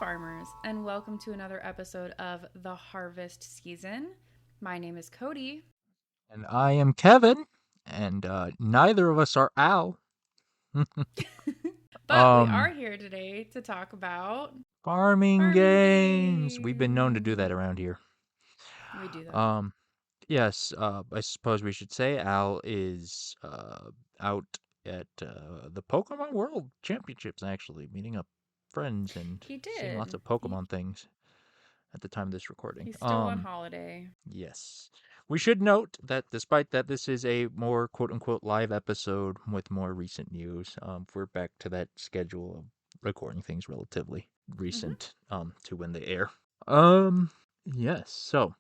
farmers, and welcome to another episode of The Harvest Season. My name is Cody. And I am Kevin, and neither of us are Al. But we are here today to talk about Farming farming games. We've been known to do games. that around here. We do that. Um, yes, I suppose we should say Al is out at the Pokemon World Championships, actually, meeting up friends and He seeing lots did. of Pokemon things at the time of this recording. He's still on holiday. Yes. We should note that despite that this is a more quote-unquote live episode with more recent news, we're back to that schedule of recording things relatively Mm-hmm. recent to when they air. Yes. So,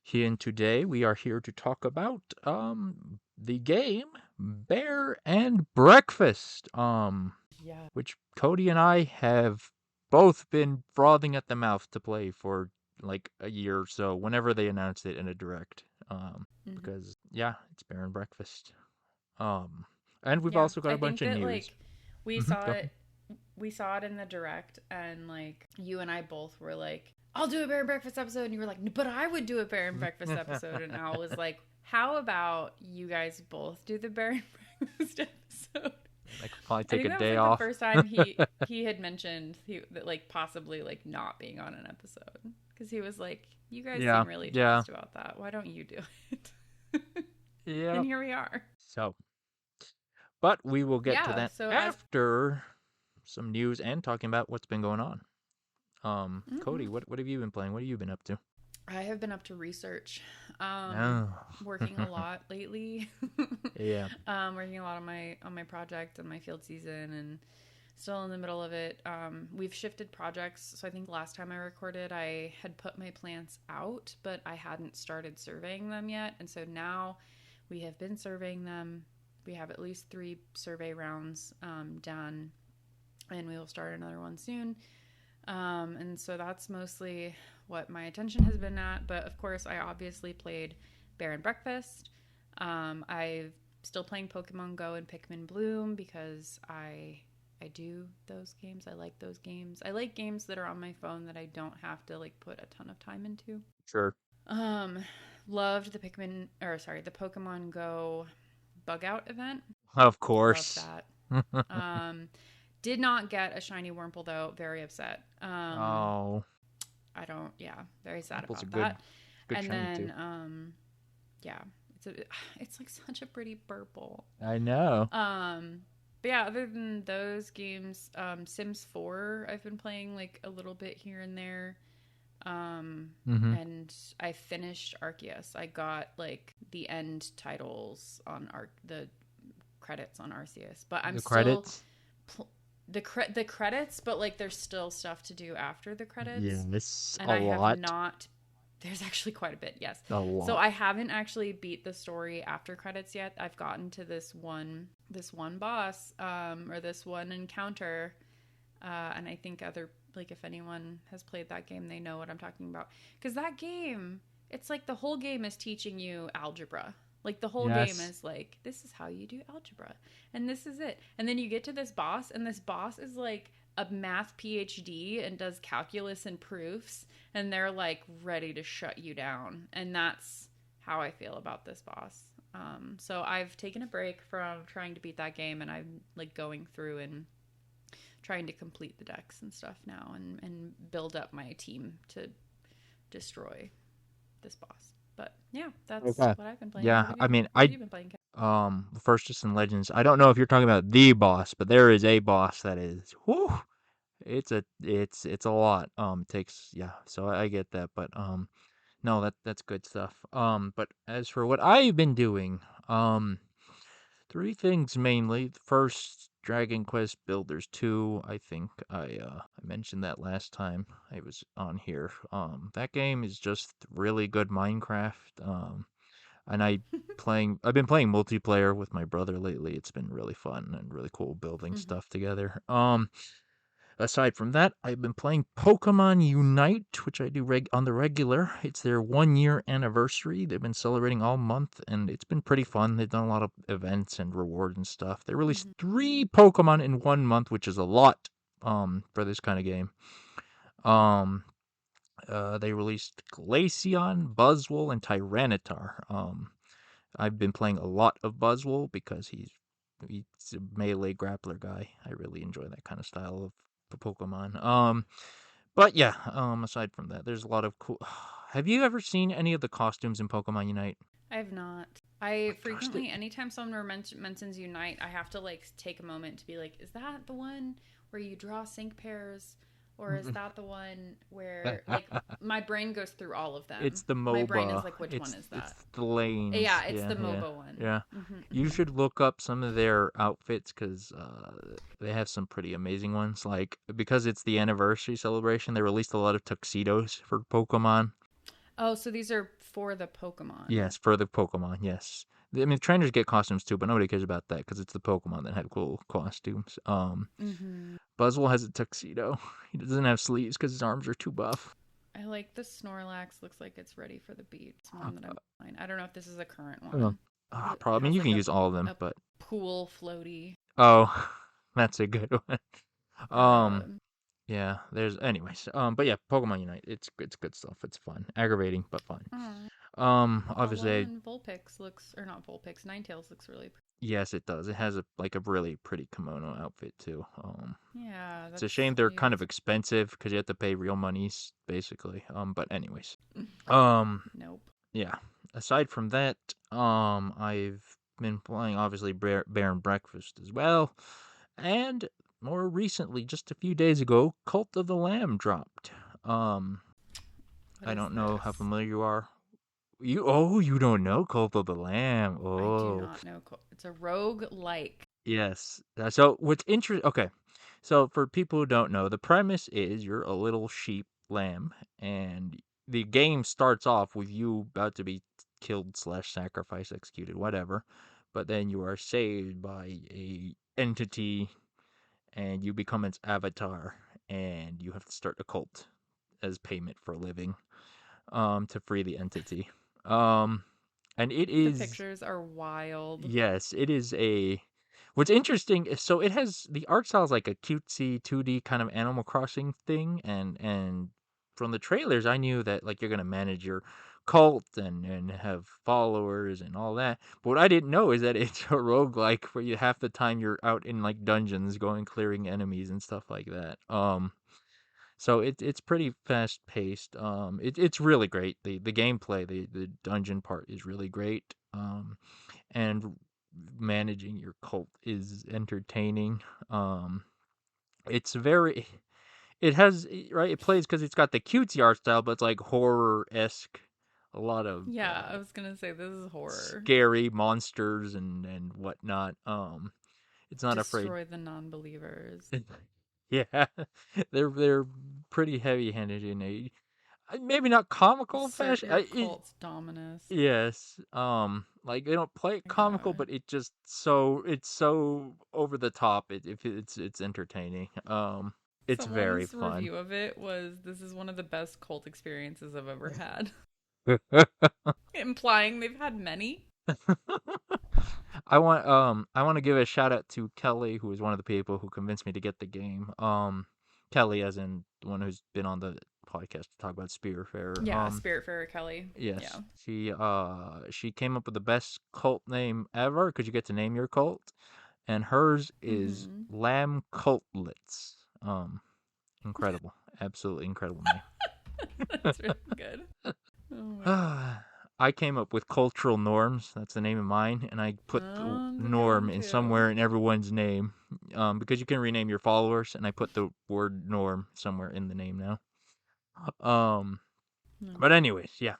here and today we are here to talk about the game Bear and Breakfast, Yeah. which Cody and I have both been frothing at the mouth to play for like a year or so whenever they announced it in a direct. Mm-hmm. Because yeah, it's Bear and Breakfast. And we've Yeah. also got I a bunch think of that news. we Hmm. saw Go it ahead. we saw it in the direct, and you and I both were like, I'll do a bear and breakfast episode, and you were like, but I would do a bear and breakfast episode, and Al was like, how about you guys both do the bear and breakfast episode? I could probably I take think a that was day like the off. first time he had mentioned that possibly not being on an episode, because he was like, you guys Yeah, seem really yeah, jazzed about that, why don't you do it? yeah. And here we are. So, but we will get to Yeah, that so as after some news and talking about what's been going on. mm-hmm. Cody, what have you been playing? What have you been up to? I have been up to research, Oh. working a lot lately. Yeah. Working a lot on my project and my field season, and still in the middle of it. We've shifted projects, so I think last time I recorded, I had put my plants out, but I hadn't started surveying them yet, and so now we have been surveying them. We have at least 3 survey rounds done, and we will start another one soon. And so that's mostly what my attention has been at. But of course, I obviously played Bear and Breakfast. I'm still playing Pokemon Go and Pikmin Bloom because I do those games. I like those games. I like games that are on my phone that I don't have to put a ton of time into. Sure. Um, Loved the the Pokemon Go bug out event. Of Loved course. that. Um, did not get a shiny Wurmple though. Very upset. Oh, Yeah, very sad Apple's a about good, that. good And shiny too. then, yeah, it's like such a pretty purple. I know. But yeah, other than those games, Sims 4, I've been playing a little bit here and there. Mm-hmm. And I finished Arceus. I got the end titles on the credits on Arceus, but I'm The still credits. the credits, but there's still stuff to do after the credits, Yes, and a I have lot, not. There's actually quite a bit, yes. a So lot. I haven't actually beat the story after credits yet. I've gotten to this one boss, or this one encounter, and I think if anyone has played that game, they know what I'm talking about. Because that game, it's the whole game is teaching you algebra. The whole game Yes. is this is how you do algebra, and this is it. And then you get to this boss, and this boss is a math PhD and does calculus and proofs, and they're ready to shut you down. And that's how I feel about this boss. So I've taken a break from trying to beat that game, and I'm going through and trying to complete the decks and stuff now, and build up my team to destroy this boss. But yeah, that's Okay. what I've been playing. Yeah, I mean, What have you been playing, Kat? First just in Legends. I don't know if you're talking about the boss, but there is a boss that is, whew, it's a lot. Takes, yeah, so I get that, but no, that's good stuff. But as for what I've been doing, three things mainly. The first, Dragon Quest Builders 2. I think I mentioned that last time I was on here. That game is just really good Minecraft. And I've been playing multiplayer with my brother lately. It's been really fun and really cool building Mm-hmm. stuff together. Aside from that, I've been playing Pokemon Unite, which I do on the regular. It's their 1 year anniversary. They've been celebrating all month, and it's been pretty fun. They've done a lot of events and rewards and stuff. They released Mm-hmm. 3 Pokemon in 1 month, which is a lot for this kind of game. Um, they released Glaceon, Buzzwole, and Tyranitar. I've been playing a lot of Buzzwole because he's a melee grappler guy. I really enjoy that kind of style of Pokemon. But yeah, aside from that, there's a lot of cool. Have you ever seen any of the costumes in Pokemon Unite? I have not. My I gosh, frequently, anytime someone mentions Unite, I have to like take a moment to be like, is that the one where you draw sync pairs? Or is that the one where like my brain goes through all of it's them? the My brain is MOBA. like, which one is It's that? the lanes. Yeah, it's Yeah, the yeah, MOBA one. yeah. You should look up some of their outfits because they have some pretty amazing ones. Like because it's the anniversary celebration, they released a lot of tuxedos for Pokemon. Oh, so these are for the Pokemon. Yes, for the Pokemon. Yes. I mean, trainers get costumes too, but nobody cares about that because it's the Pokemon that have cool costumes. Mm-hmm. Buzzwole has a tuxedo. He doesn't have sleeves because his arms are too buff. I like the Snorlax. Looks like it's ready for the beat. It's one that I'm buying. I don't know if this is a current Uh, one. It Probably. I mean, has you like can use all of them, a but pool floaty. oh, that's a good one. Um, Um, yeah. There's, anyways. But yeah, Pokemon Unite. It's good stuff. It's fun, aggravating but fun. oh, Obviously, and Vulpix looks, or not Vulpix, Ninetales looks really pretty. yes, it does. It has a really pretty kimono outfit too. Yeah, It's a that's shame they're kind of cute. expensive because you have to pay real monies, basically. But anyways, um, Nope. yeah. Aside from that, I've been playing obviously Bear and Breakfast as well, and more recently, just a few days ago, Cult of the Lamb dropped. Um, What I is don't know how this? familiar you are. You don't know Cult of the Lamb? I do Oh, not know. It's a rogue like. yes. So what's interesting? Okay, so for people who don't know, the premise is you're a little sheep lamb, and the game starts off with you about to be killed slash sacrificed, executed, whatever. But then you are saved by a entity, and you become its avatar, and you have to start a cult as payment for living, to free the entity. Um, and it The is pictures are wild. Yes, it is a. What's interesting is so it has the art style is like a cutesy 2D kind of Animal Crossing thing, and from the trailers I knew that like you're gonna manage your cult and have followers and all that. But what I didn't know is that it's a roguelike where you half the time you're out in like dungeons going clearing enemies and stuff like that. So it's pretty fast paced. It's really great. The gameplay, the dungeon part is really great. And managing your cult is entertaining. Um, it's very, it has right. It plays because it's got the cutesy art style, but it's like horror esque. A lot of Yeah, I was gonna say this is horror. scary monsters and whatnot. It's not afraid. Destroy the non-believers. Yeah, they're pretty heavy handed in a maybe not comical Assert fashion. your cult's dominus. Yes. Like they don't play it comical, Yeah. but it's so over the top. It's entertaining. It's very Someone's fun. review of it was, "This is one of the best cult experiences I've ever had," implying they've had many. I want to give a shout out to Kelly, who was one of the people who convinced me to get the game. Kelly, as in the one who's been on the podcast to talk about Spearfair. Yeah, Spiritfarer Kelly. Yes, Yeah. she came up with the best cult name ever because you get to name your cult, and hers is Mm-hmm. Lamb Cultlets. Incredible, absolutely incredible name. That's really good. Oh my god. I came up with cultural norms. That's the name of mine, and I put the That's a good norm one in too. somewhere in everyone's name, because you can rename your followers, and I put the word norm somewhere in the name now. Um, Hmm. but anyways, yeah.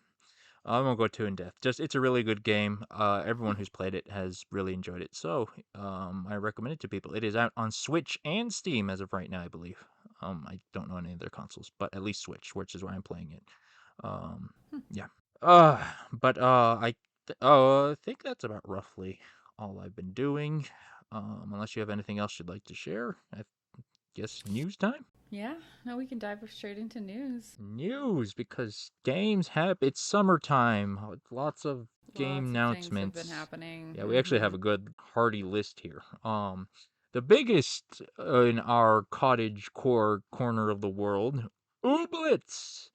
I won't go too in depth. Just it's a really good game. Everyone who's played it has really enjoyed it. So, I recommend it to people. It is out on Switch and Steam as of right now, I believe. I don't know any other consoles, but at least Switch, which is where I'm playing it. Um, yeah. Uh, but I think that's about roughly all I've been doing. Unless you have anything else you'd like to share, I guess news time. Yeah, no, we can dive straight into news. News because games have it's summertime. Lots of game Lots of things have been announcements. happening. Yeah, we actually Mm-hmm. have a good hearty list here. The biggest in our cottage core corner of the world. Ooblets!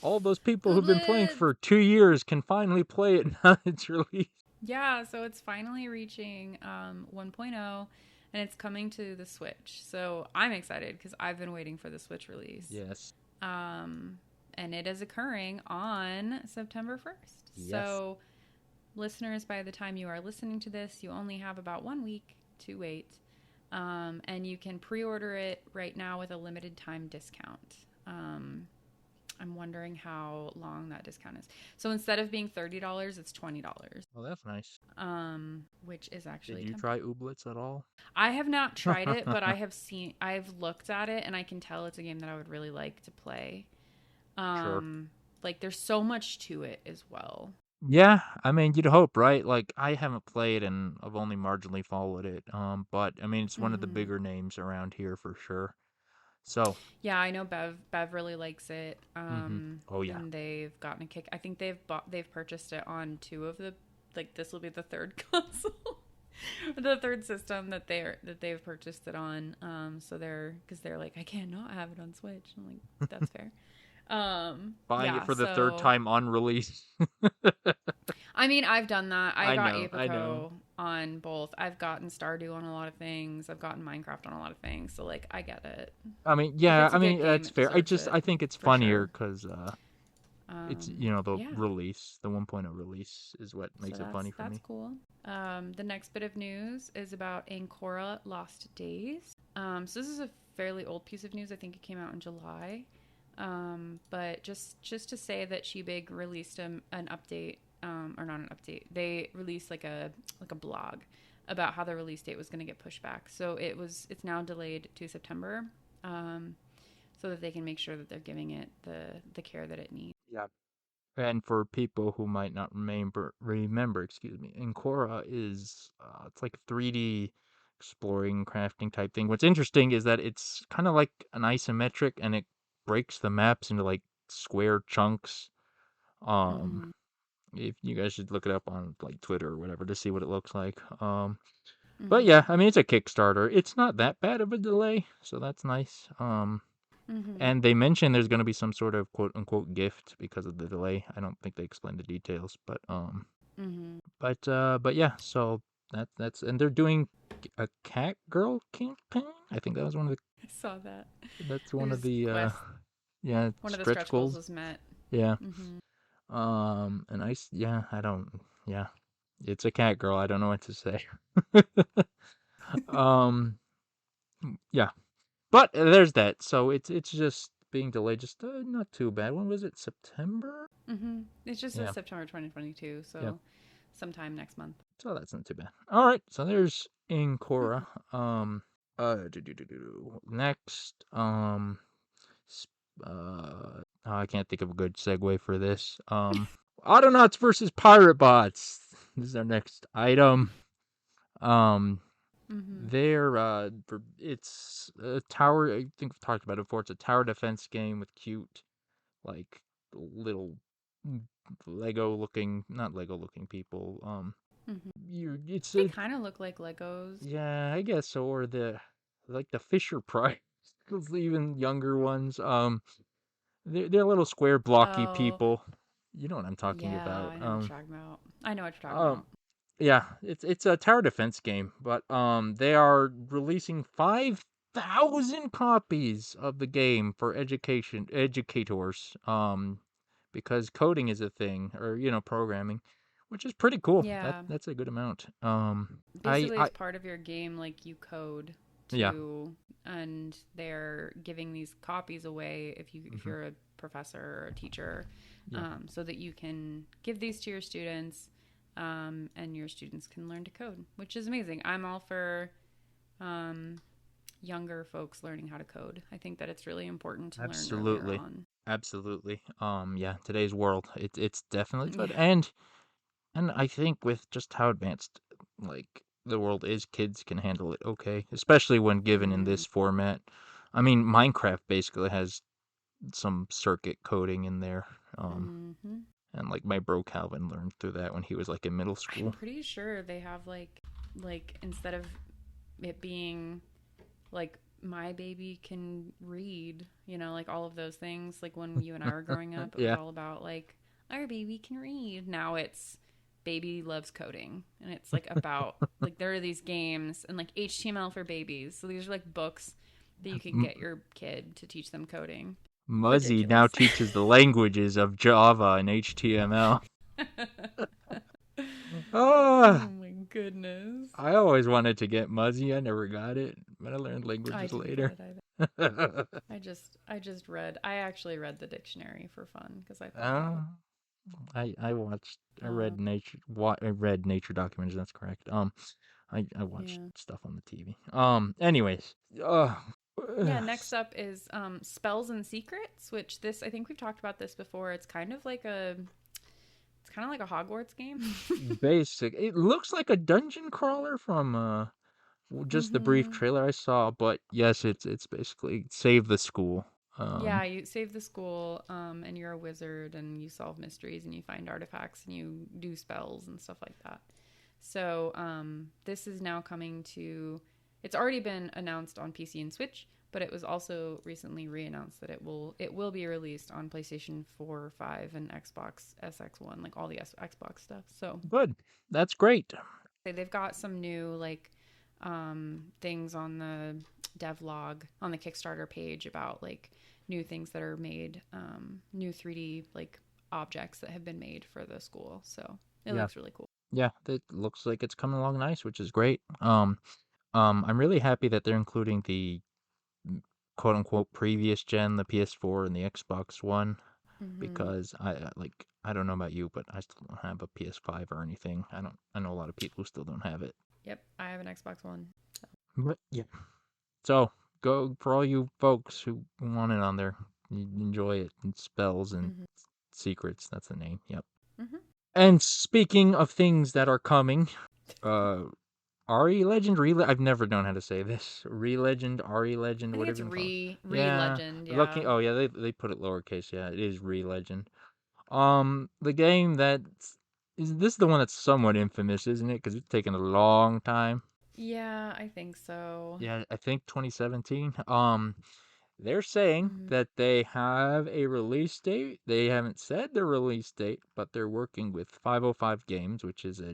All those people who've been playing Ooblets! for 2 years can finally play it now it's released. Yeah, so it's finally reaching 1.0 and it's coming to the Switch. So I'm excited because I've been waiting for the Switch release. Yes. Um, and it is occurring on September 1st. Yes. So, listeners, by the time you are listening to this, you only have about 1 week to wait. And you can pre order it right now with a limited time discount. I'm wondering how long that discount is. So instead of being $30, it's $20. Well, that's nice. Which is Did actually you tempting. try Ooblets at all? I have not tried it, but I've looked at it, and I can tell it's a game that I would really like to play. Sure. Like there's so much to it as well. Yeah, I mean, you'd hope, right? Like, I haven't played and I've only marginally followed it. But I mean, it's one of the Hmm. bigger names around here for sure. So, Yeah, I know Bev really likes it. oh yeah, And they've gotten a kick. I think they've purchased it on two of the, like, this will be the third console. The third system that they've purchased it on. So they're like, I can't not have it on Switch. I'm like, that's fair. buying it Yeah, for the third so time on release. I mean, I've done that. I got I know. Apico on both. I've gotten Stardew on a lot of things. I've gotten Minecraft on a lot of things. So like, I get it. I mean, If yeah, it's I a good mean game, that's it fair. deserves I it think it's for funnier sure. because it's Um, the yeah. release, the 1.0 release is what So makes it funny for that's me. cool. The next bit of news is about Ancora Lost Days. So this is a fairly old piece of news. I think it came out in July. But just to say that Shebig released an update, or not an update. They released like a blog about how the release date was going to get pushed back. So it's now delayed to September, so that they can make sure that they're giving it the care that it needs. Yeah. And for people who might not remember, excuse me, Ancora is it's like a 3D exploring crafting type thing. What's interesting is that it's kind of like an isometric and it breaks the maps into like square chunks. Um, Mm-hmm. if you guys should look it up on like Twitter or whatever to see what it looks like. But Mm-hmm. yeah, I mean it's a Kickstarter. It's not that bad of a delay, so that's nice. Mm-hmm. And they mentioned there's going to be some sort of quote unquote gift because of the delay. I don't think they explained the details, Mm-hmm. but yeah, so that's and they're doing a cat girl campaign. I think that was I saw that. that's one of There's the quest. yeah, One of the stretch stretch goals goals. was met. Yeah. Mm-hmm. And yeah, I don't yeah. It's a cat girl. I don't know what to say. um yeah. But there's that. So it's just being delayed just not too bad. When was it? September? Mm-hmm. It just says Yeah. September 2022, Yeah. so sometime next month. So that's not too bad. All right, so there's Incora. Next, I can't think of a good segue for this. Autonauts versus Pirate Bots. This is our next item. Um, Mm-hmm. it's a tower. I think we've talked about it before. It's a tower defense game with cute, like little Lego looking, not Lego looking people. Mm-hmm. It's They a kind of look like Legos. Yeah, I guess so. Or the Fisher Price, those even younger ones. They're little square blocky Oh, people. You know what I'm talking yeah, about. I know what you're talking about. I know what you're talking Um, about. yeah, it's a tower defense game, but they are releasing 5,000 copies of the game for educators. Because coding is a thing, or programming, which is pretty cool. Yeah, That's a good amount. basically, I as part of your game, like you code yeah. to, and they're giving these copies away if Hmm. you're a professor or a teacher, Yeah. so that you can give these to your students, and your students can learn to code, which is amazing. I'm all for um, younger folks learning how to code. I think that it's really important to learn earlier Absolutely. on. Absolutely. Yeah, today's world, it's definitely good. Yeah. And I think with just how advanced like the world is, kids can handle it okay, especially when given in Mm-hmm. this format. I mean, Minecraft basically has some circuit coding in there. Um, Mm-hmm. and like my bro Calvin learned through that when he was like in middle I'm school. pretty sure they have like instead of it being like my baby can read, like all of those things. Like when you and I were growing up, it was Yeah. all about like our baby can read. Now it's baby loves coding, and it's like about like there are these games and like HTML for babies. So these are like books that you can M- get your kid to teach them coding. Muzzy now Ridiculous. teaches the languages of Java and HTML. Oh Ah, my goodness. I always wanted to get Muzzy. I never got it, but I learned I languages didn't get later. it either. I just read. I actually read the dictionary for fun because I thought that uh, was. I Um, read nature documentaries. That's correct. I watched yeah. stuff on the TV. Anyways, Yeah. Next up is spells and secrets, which this I think we've talked about this before. It's kind of like a Hogwarts game. basic. It looks like a dungeon crawler from just the brief Mm-hmm. trailer I saw, but yes, it's basically save the school. Yeah, you save the school, and you're a wizard, and you solve mysteries, and you find artifacts, and you do spells and stuff like that. So this is now coming to. It's already been announced on PC and Switch, but it was also recently re-announced that it will be released on PlayStation 4, 5, and Xbox SX1, like all the Xbox stuff. So Good. That's great. they've got some new like things on the devlog on the Kickstarter page about like new things that are made, new 3D like objects that have been made for the school. So it Yeah. looks really cool. Yeah, it looks like it's coming along nice, which is great. I'm really happy that they're including the quote unquote previous gen, the PS4 and the Xbox One, Mm-hmm. because I don't know about you, but I still don't have a PS5 or anything. I know a lot of people who still don't have it. Yep, I have an Xbox One. So. But yeah. So go for all you folks who want it on there. You enjoy it. And spells and Mm-hmm. secrets. That's the name. Yep. Mm-hmm. And speaking of things that are coming, uh, RE Legend, I've never known how to say this. Re-Legend, RE Legend, I think whatever it's you call it. re Yeah, legend. looking. Yeah. Oh yeah, they put it lowercase. Yeah, it is Re-Legend. The game that is this the one that's somewhat infamous, isn't it? Because it's taken a long time. Yeah, I think so. Yeah, I think 2017. They're saying Mm-hmm. that they have a release date. They haven't said the release date, but they're working with 505 Games, which is a,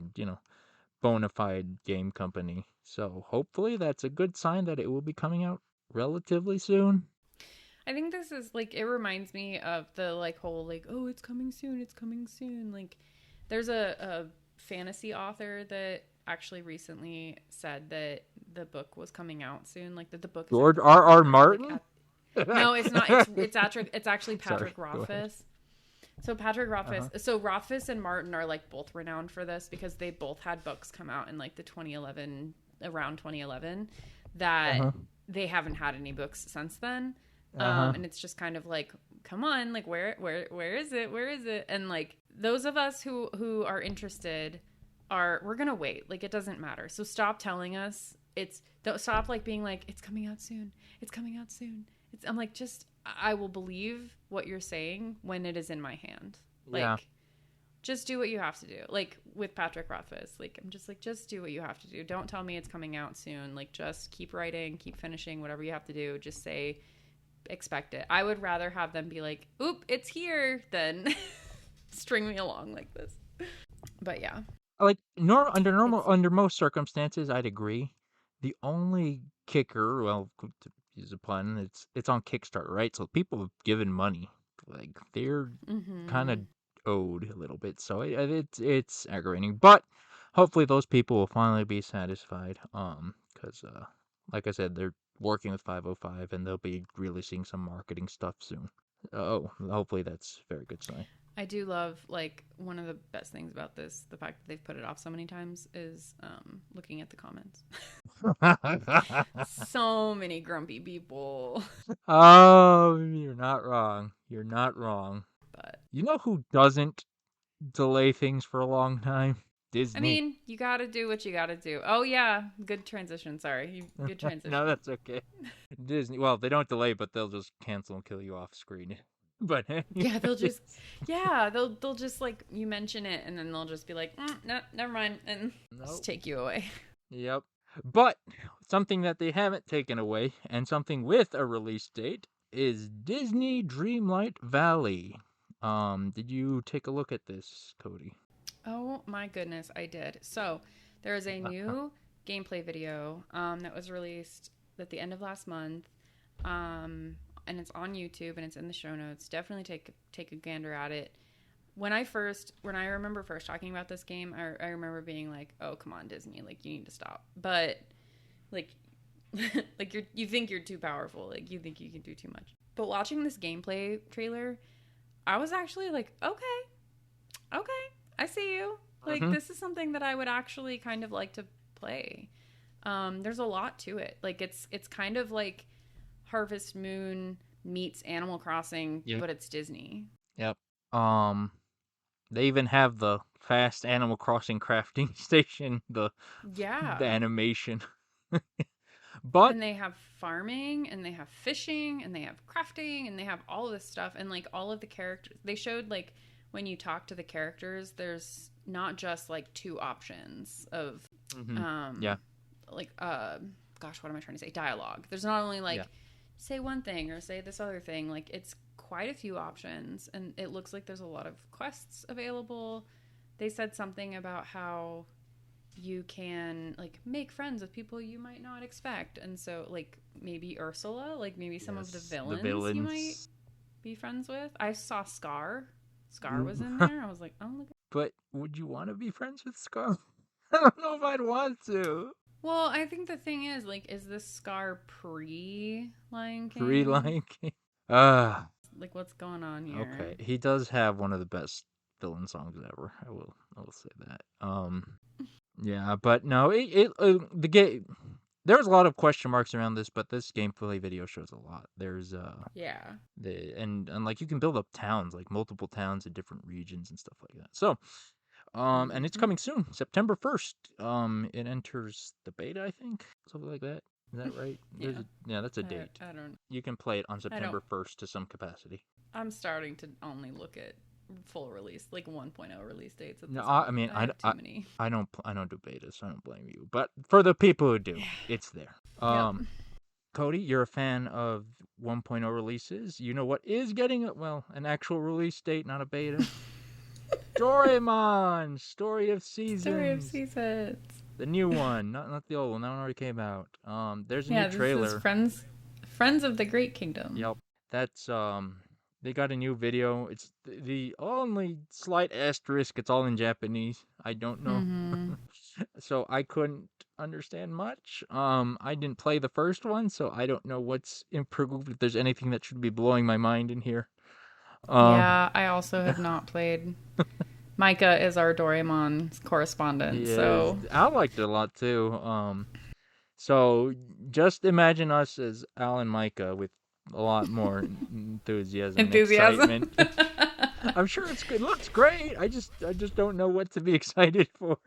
bona fide game company. So hopefully that's a good sign that it will be coming out relatively soon. I think this is like it reminds me of the like whole like oh it's coming soon, it's coming soon. Like there's a fantasy author that actually recently said that the book was coming out soon, like that the book is George actually R. R. like Martin? at. No, it's not. It's actually Sorry, Patrick go ahead. Rothfuss. So Patrick Uh-huh. Rothfuss. So Rothfuss and Martin are like both renowned for this because they both had books come out in like the 2011 around 2011 that Uh-huh. they haven't had any books since then. Uh-huh. And it's just kind of like, come on, like where is it? Where is it? And like those of us who are interested we're gonna wait. Like it doesn't matter. So stop telling us don't stop like being like it's coming out soon. It's coming out soon. I'm like just I will believe what you're saying when it is in my hand. Yeah. Like just do what you have to do. Like with Patrick Rothfuss, like I'm just like just do what you have to do. Don't tell me it's coming out soon. Like just keep writing, keep finishing whatever you have to do. Just say expect it. I would rather have them be like, "Oop, it's here," than string me along like this. But yeah, Like it's under most circumstances, I'd agree. The only kicker, well, to use a pun, it's on Kickstarter, right? So people have given money, like they're kind of mm-hmm. owed a little bit, so it's aggravating. But hopefully those people will finally be satisfied. Because like I said, they're working with 505, and they'll be releasing some marketing stuff soon. Oh, hopefully that's a very good sign. I do love like one of the best things about this, the fact that they've put it off so many times is looking at the comments. So many grumpy people. Oh, you're not wrong. You're not wrong. But You know who doesn't delay things for a long time? I Disney. mean, you got to do what you got to do. Oh yeah, good transition. Sorry, good No, transition. that's okay. Disney. Well, they don't delay, but they'll just cancel and kill you off screen. But Yeah, anyways, they'll just like you mention it and then they'll just be like, no, never mind, and just nope. take you away. Yep. But something that they haven't taken away, and something with a release date, is Disney Dreamlight Valley. Did you take a look at this, Cody? Oh my goodness, I did. So there is a new gameplay video that was released at the end of last month, and it's on YouTube and it's in the show notes. Definitely take a gander at it. When I remember first talking about this game, I remember being like, "Oh, come on, Disney! Like, you need to stop." But like, like you think you're too powerful. Like, you think you can do too much. But watching this gameplay trailer, I was actually like, okay, I see you. Like, this is something that I would actually kind of like to play. There's a lot to it. Like, it's kind of like Harvest Moon meets Animal Crossing, Yep. but it's Disney. Yep. They even have the fast Animal Crossing crafting station, the animation. But and they have farming, and they have fishing, and they have crafting, and they have all of this stuff, and like all of the characters. They showed like when you talk to the characters, there's not just like two options of like gosh, what am I trying to say? Dialogue. There's not only like say one thing or say this other thing. Like, it's quite a few options, and it looks like there's a lot of quests available. They said something about how you can like make friends with people you might not expect, and so like maybe Ursula, like maybe some of the villains you might be friends with. I saw Scar was in there. I was like, oh, look. But would you want to be friends with Scar? I don't know if I'd want to. Well, I think the thing is, like, is this Scar pre-Lion King? Pre-Lion King? Like, what's going on here? Okay, he does have one of the best villain songs ever. I will say that. Yeah, but no, the game. There's a lot of question marks around this, but this gameplay video shows a lot. There's and like you can build up towns, like multiple towns in different regions and stuff like that. So, and it's coming soon, September 1st. It enters the beta, I think, something like that. Is that right? That's a date. I don't. You can play it on September 1st to some capacity. I'm starting to only look at full release, like 1.0 release dates. No, I mean, I don't do betas, so I don't blame you. But for the people who do, it's there. Cody, you're a fan of 1.0 releases. You know what is getting an actual release date, not a beta. Doraemon, Story of Seasons. The new one, not the old one. That one already came out. There's a new trailer. This is Friends of the Great Kingdom. Yep, that's They got a new video. It's the only slight asterisk. It's all in Japanese. I don't know. So I couldn't understand much. I didn't play the first one, so I don't know what's improved. If there's anything that should be blowing my mind in here. I also have not played. Micah is our Doraemon correspondent, so I liked it a lot too. So just imagine us as Al and Micah with a lot more enthusiasm. And excitement. I'm sure it's good. It looks great. I just don't know what to be excited for.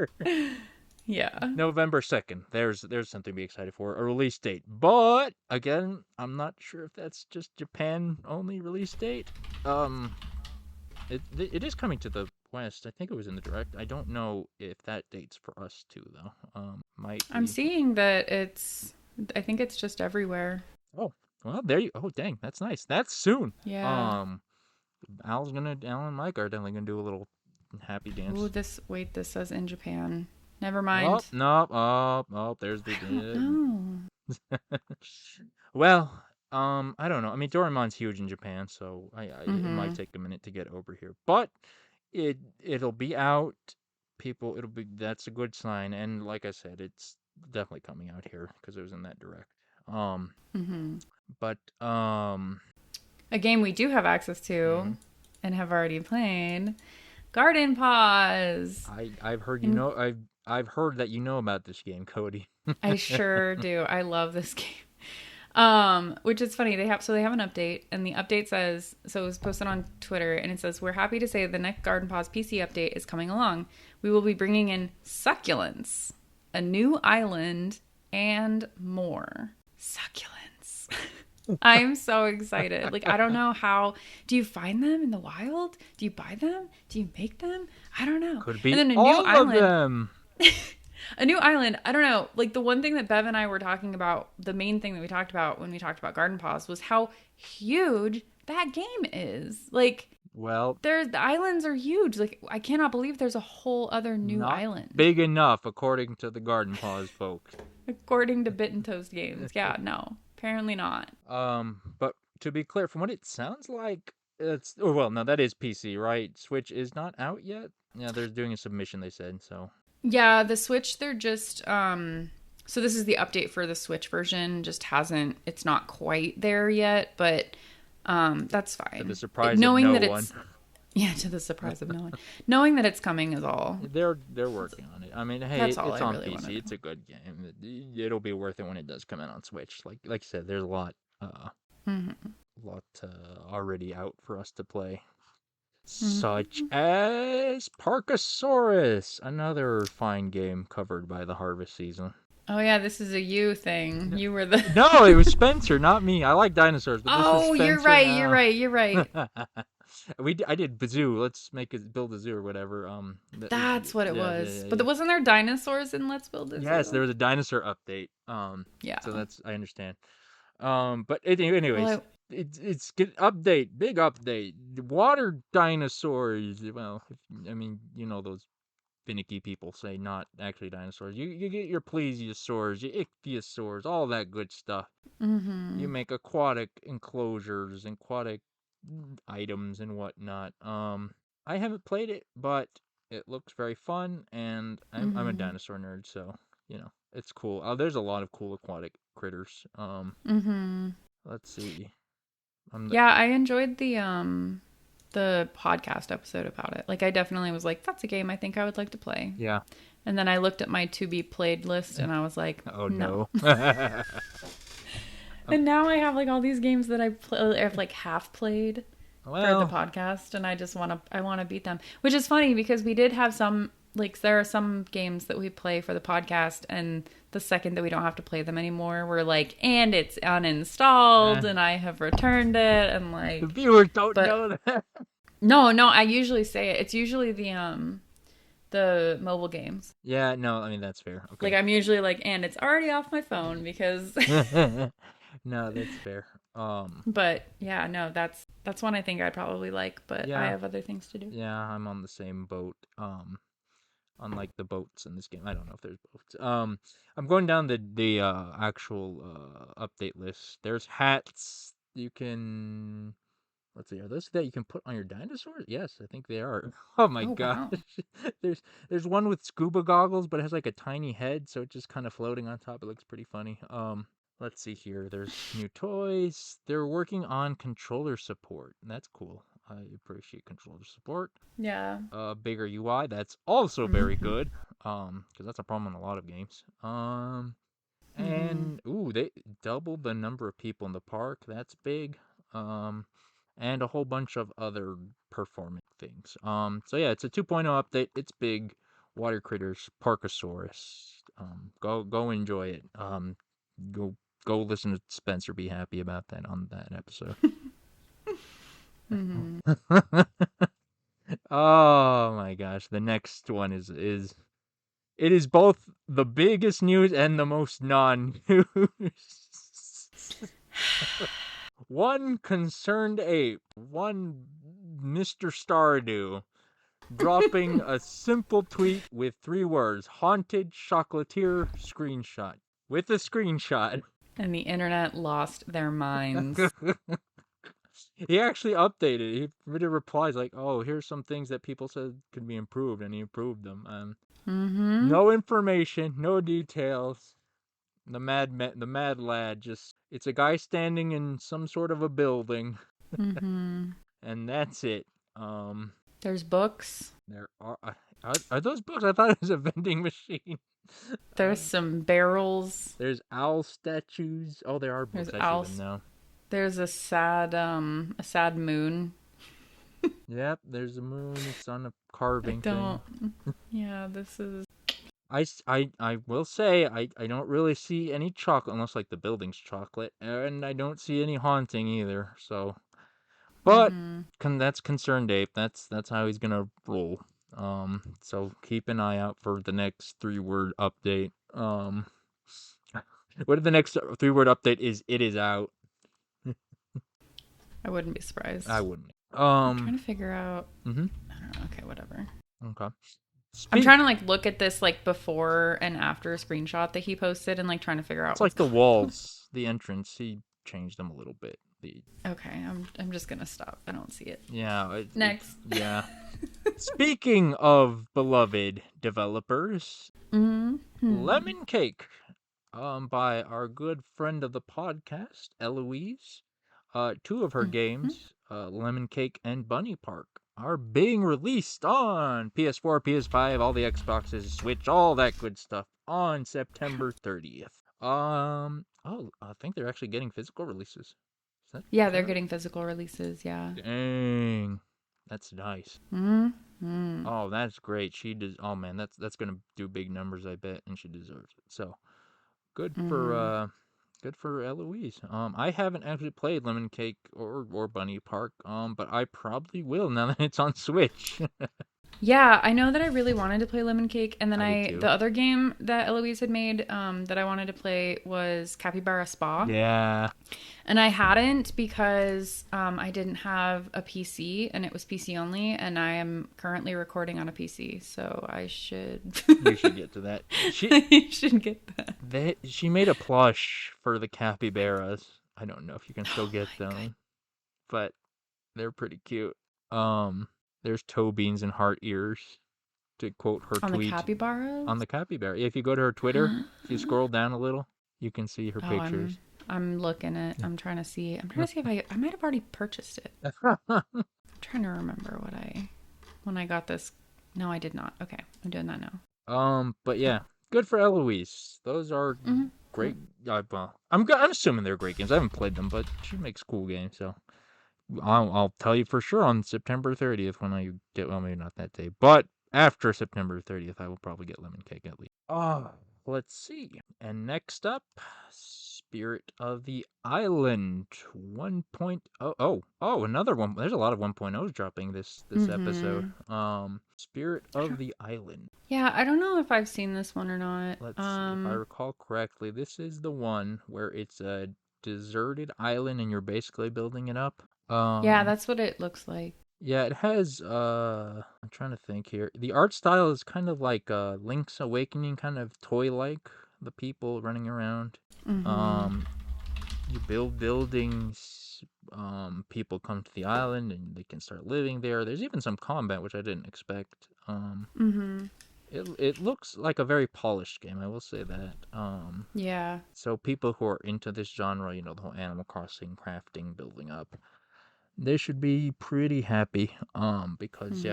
Yeah. November 2nd. There's something to be excited for. A release date. But again, I'm not sure if that's just Japan only release date. It is coming to the West. I think it was in the direct. I don't know if that date's for us too though. I'm seeing that I think it's just everywhere. Oh. Well, there you. Oh, dang, that's nice. That's soon. Yeah. Al and Mike are definitely gonna do a little happy dance. Ooh, this says in Japan. Never mind. There's the. Well, I don't know. I mean, Doraemon's huge in Japan, so it might take a minute to get over here, but it'll be out. That's a good sign, and like I said, it's definitely coming out here because it was in that direct. But a game we do have access to and have already played, Garden Paws. I've heard I've heard that you know about this game, Cody. I sure do. I love this game. Which is funny. They have an update, and the update says, so it was posted on Twitter, and it says, "We're happy to say the next Garden Paws PC update is coming along. We will be bringing in succulents, a new island, and more." Succulents. I'm so excited. Like, I don't know how. Do you find them in the wild? Do you buy them? Do you make them? I don't know. Could be and then a all new island. Of them. A new island. I don't know. Like the one thing that Bev and I were talking about, the main thing that we talked about when we talked about Garden Paws was how huge that game is. Like Well, the islands are huge. Like I cannot believe there's a whole other new not island. big enough, according to the Garden Paws folks. According to Bit and Toast Games. Yeah, no. Apparently not. But to be clear, from what it sounds like, it's well, no, that is PC, right? Switch is not out yet. Yeah, they're doing a submission, they said, so. Yeah, the Switch, they're just so this is the update for the Switch version, just hasn't it's not quite there yet, but that's fine. To the surprise knowing of no that one. it's yeah, to the surprise of no one. Knowing that it's coming is all. They're working on it. I mean, hey, That's it's all I on really wanna PC. know. It's a good game. It'll be worth it when it does come out on Switch. Like you said, there's a lot already out for us to play. Such as Parkasaurus, another fine game covered by the harvest season. Oh yeah, this is a you thing. You were the No, it was Spencer, not me. I like dinosaurs, but this was Oh, Spencer you're right, now. you're right. I did Bazoo. Let's build a zoo or whatever. That's what it was. Yeah. But wasn't there dinosaurs in Let's Build a Yes, Zoo? there was a dinosaur update. Yeah. So I understand. Anyways, Well, it's good update, big update. Water dinosaurs. Well, I mean, you know those finicky people say not actually dinosaurs. You get your plesiosaurs, your ichthyosaurs, all that good stuff. You make aquatic enclosures and aquatic items and whatnot. I haven't played it, but it looks very fun, and I'm a dinosaur nerd, so you know it's cool. There's a lot of cool aquatic critters. Let's see. Yeah, I enjoyed the podcast episode about it. Like I definitely was like, that's a game I think I would like to play. Yeah. And then I looked at my to be played list and I was like, oh no. And now I have like all these games that I've like half played for the podcast, and I just want to beat them. Which is funny because we did have some like there are some games that we play for the podcast, and the second that we don't have to play them anymore, we're like, and it's uninstalled, and I have returned it, and like the viewers don't know that. No, I usually say it. It's usually the mobile games. Yeah, no, I mean that's fair. Okay. Like I'm usually like, and it's already off my phone because. No, that's fair. But yeah, no, that's one I think I'd probably like, but yeah, I have other things to do. Yeah, I'm on the same boat. Unlike the boats in this game, I don't know if there's boats. I'm going down the actual update list. There's hats you can. Let's see, are those that you can put on your dinosaurs? Yes, I think they are. Oh my gosh. Wow. There's one with scuba goggles, but it has like a tiny head, so it's just kind of floating on top. It looks pretty funny. Let's see here. There's new toys. They're working on controller support. That's cool. I appreciate controller support. Yeah. Bigger UI. That's also very good. Because that's a problem in a lot of games. And they doubled the number of people in the park. That's big. And a whole bunch of other performing things. So yeah, it's a 2.0 update. It's big. Water critters, Parkasaurus. Go enjoy it. Go listen to Spencer be happy about that on that episode. Oh my gosh, the next one is it is both the biggest news and the most non-news. One concerned ape, one Mr. Stardew, dropping a simple tweet with 3 words: haunted chocolatier screenshot. With a screenshot. And the internet lost their minds. He actually updated. He did replies like, "Oh, here's some things that people said could be improved," and he improved them. No information, no details. The mad lad it's a guy standing in some sort of a building. And that's it. There's books. There are those books? I thought it was a vending machine. There's some barrels. There's owl statues. Oh, there are books. I see them now. There's a sad moon. Yep, there's a moon. It's on a carving thing. Yeah, this is. I will say I don't really see any chocolate unless like the building's chocolate, and I don't see any haunting either. So, but that's concerned ape. That's how he's gonna roll. So keep an eye out for the next 3-word update. What if the next 3-word update is it is out? I wouldn't be surprised. I wouldn't. I'm trying to figure out. Mm-hmm. I don't know. Okay, whatever. Okay. I'm trying to like look at this like before and after screenshot that he posted and like trying to figure out. It's like the walls, the entrance. He changed them a little bit. Okay, I'm just gonna stop. I don't see it. Yeah. Next. Yeah. Speaking of beloved developers, Lemon Cake, by our good friend of the podcast, Eloise. 2 of her games, Lemon Cake and Bunny Park, are being released on PS4, PS5, all the Xboxes, Switch, all that good stuff on September 30th. I think they're actually getting physical releases. Yeah, they're getting physical releases. Yeah. Dang, that's nice. Mm-hmm. Oh, that's great. She does. Oh man, that's gonna do big numbers, I bet, and she deserves it. So good for Eloise. I haven't actually played Lemon Cake or Bunny Park. But I probably will now that it's on Switch. Yeah, I know that I really wanted to play Lemon Cake, and then too. the other game that Eloise had made that I wanted to play was Capybara Spa. Yeah. And I hadn't because I didn't have a PC, and it was PC only, and I am currently recording on a PC, so I should... You should get to that. You should get that. She made a plush for the capybaras. I don't know if you can still get them, but they're pretty cute. There's toe beans and heart ears, to quote her tweet. On the capybaras? On the capybara. If you go to her Twitter, if you scroll down a little, you can see her pictures. I'm looking at. I'm trying to see if I might have already purchased it. I'm trying to remember when I got this. No, I did not. Okay, I'm doing that now. But yeah, good for Eloise. Those are great. Well, I'm assuming they're great games. I haven't played them, but she makes cool games, so I'll tell you for sure on September 30th when I get. Well, maybe not that day, but after September 30th, I will probably get Lemon Cake at least. Let's see. And next up, Spirit of the Island 1.0. Oh, another one. There's a lot of 1.0s dropping this episode. Spirit of the Island. Yeah, I don't know if I've seen this one or not. Let's see. If I recall correctly, this is the one where it's a deserted island and you're basically building it up. Yeah, that's what it looks like. Yeah, it has, I'm trying to think here. The art style is kind of like Link's Awakening, kind of toy-like, the people running around. You build buildings, people come to the island and they can start living there. There's even some combat, which I didn't expect. It looks like a very polished game, I will say that. Yeah. So people who are into this genre, the whole Animal Crossing, crafting, building up, they should be pretty happy, because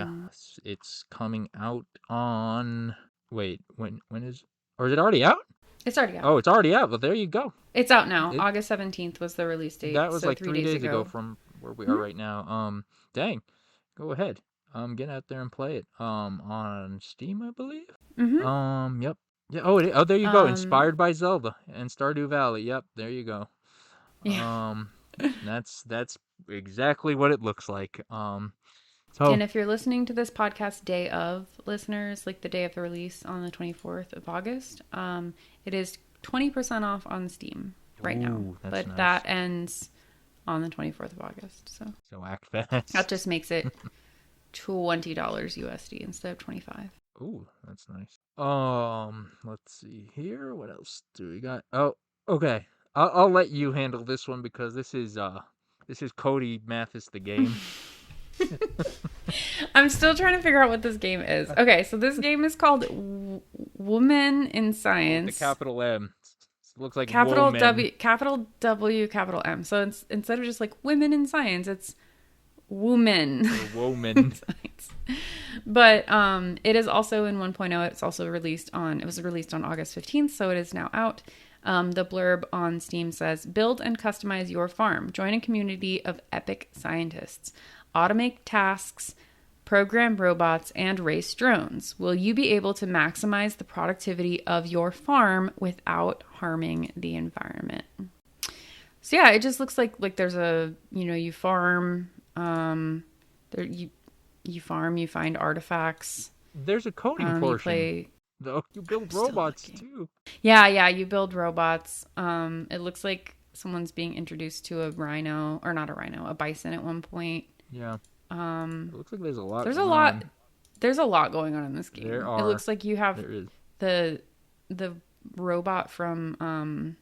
it's coming out on. Wait, when is? Or is it already out? It's already out. Oh, it's already out. Well, there you go. It's out now. August 17th was the release date. That was so like 3 days ago from where we are right now. Dang, go ahead. Get out there and play it. On Steam, I believe. Yep. Yeah. Oh, there you go. Inspired by Zelda and Stardew Valley. Yep. There you go. Yeah. That's exactly what it looks like. And if you're listening to this podcast day of, listeners, like the day of the release on the 24th of August, it is 20% off on Steam right now. But nice. That ends on the 24th of August. So act fast. That just makes it $20 USD instead of $25. Ooh, that's nice. Let's see here. What else do we got? Oh, okay. I'll let you handle this one because this is Cody Mathis the game. I'm still trying to figure out what this game is. Okay, so this game is called Woman in Science. The capital M. It looks like capital woman. W, capital W, capital M. So instead of just like Women in Science, it's Woman. Woman. But it is also in 1.0. It was released on August 15th, so it is now out. The blurb on Steam says, build and customize your farm. Join a community of epic scientists. Automate tasks, program robots, and race drones. Will you be able to maximize the productivity of your farm without harming the environment? So yeah, it just looks like there's you farm, you farm, you find artifacts. There's a coding You portion. play. You I'm build still robots looking. too. Yeah, you build robots. It looks like someone's being introduced to a rhino, or not a rhino, a bison at one point. Yeah. It Um, looks like there's a lot there's a going lot. on. There's a lot going on in this There game. It are. looks like you have There is. the the robot from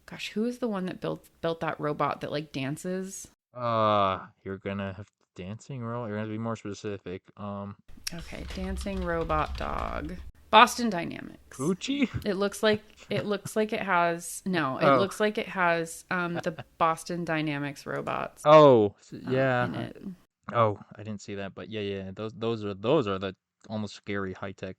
gosh, who is the one that built that robot that like dances? You're gonna have dancing roll. You're gonna be more specific. Okay, dancing robot dog. Boston Dynamics. Poochie? It looks like it has no. It Oh. looks like it has the Boston Dynamics robots Oh, in yeah. it. Oh, I didn't see that, but yeah. Those are the almost scary high tech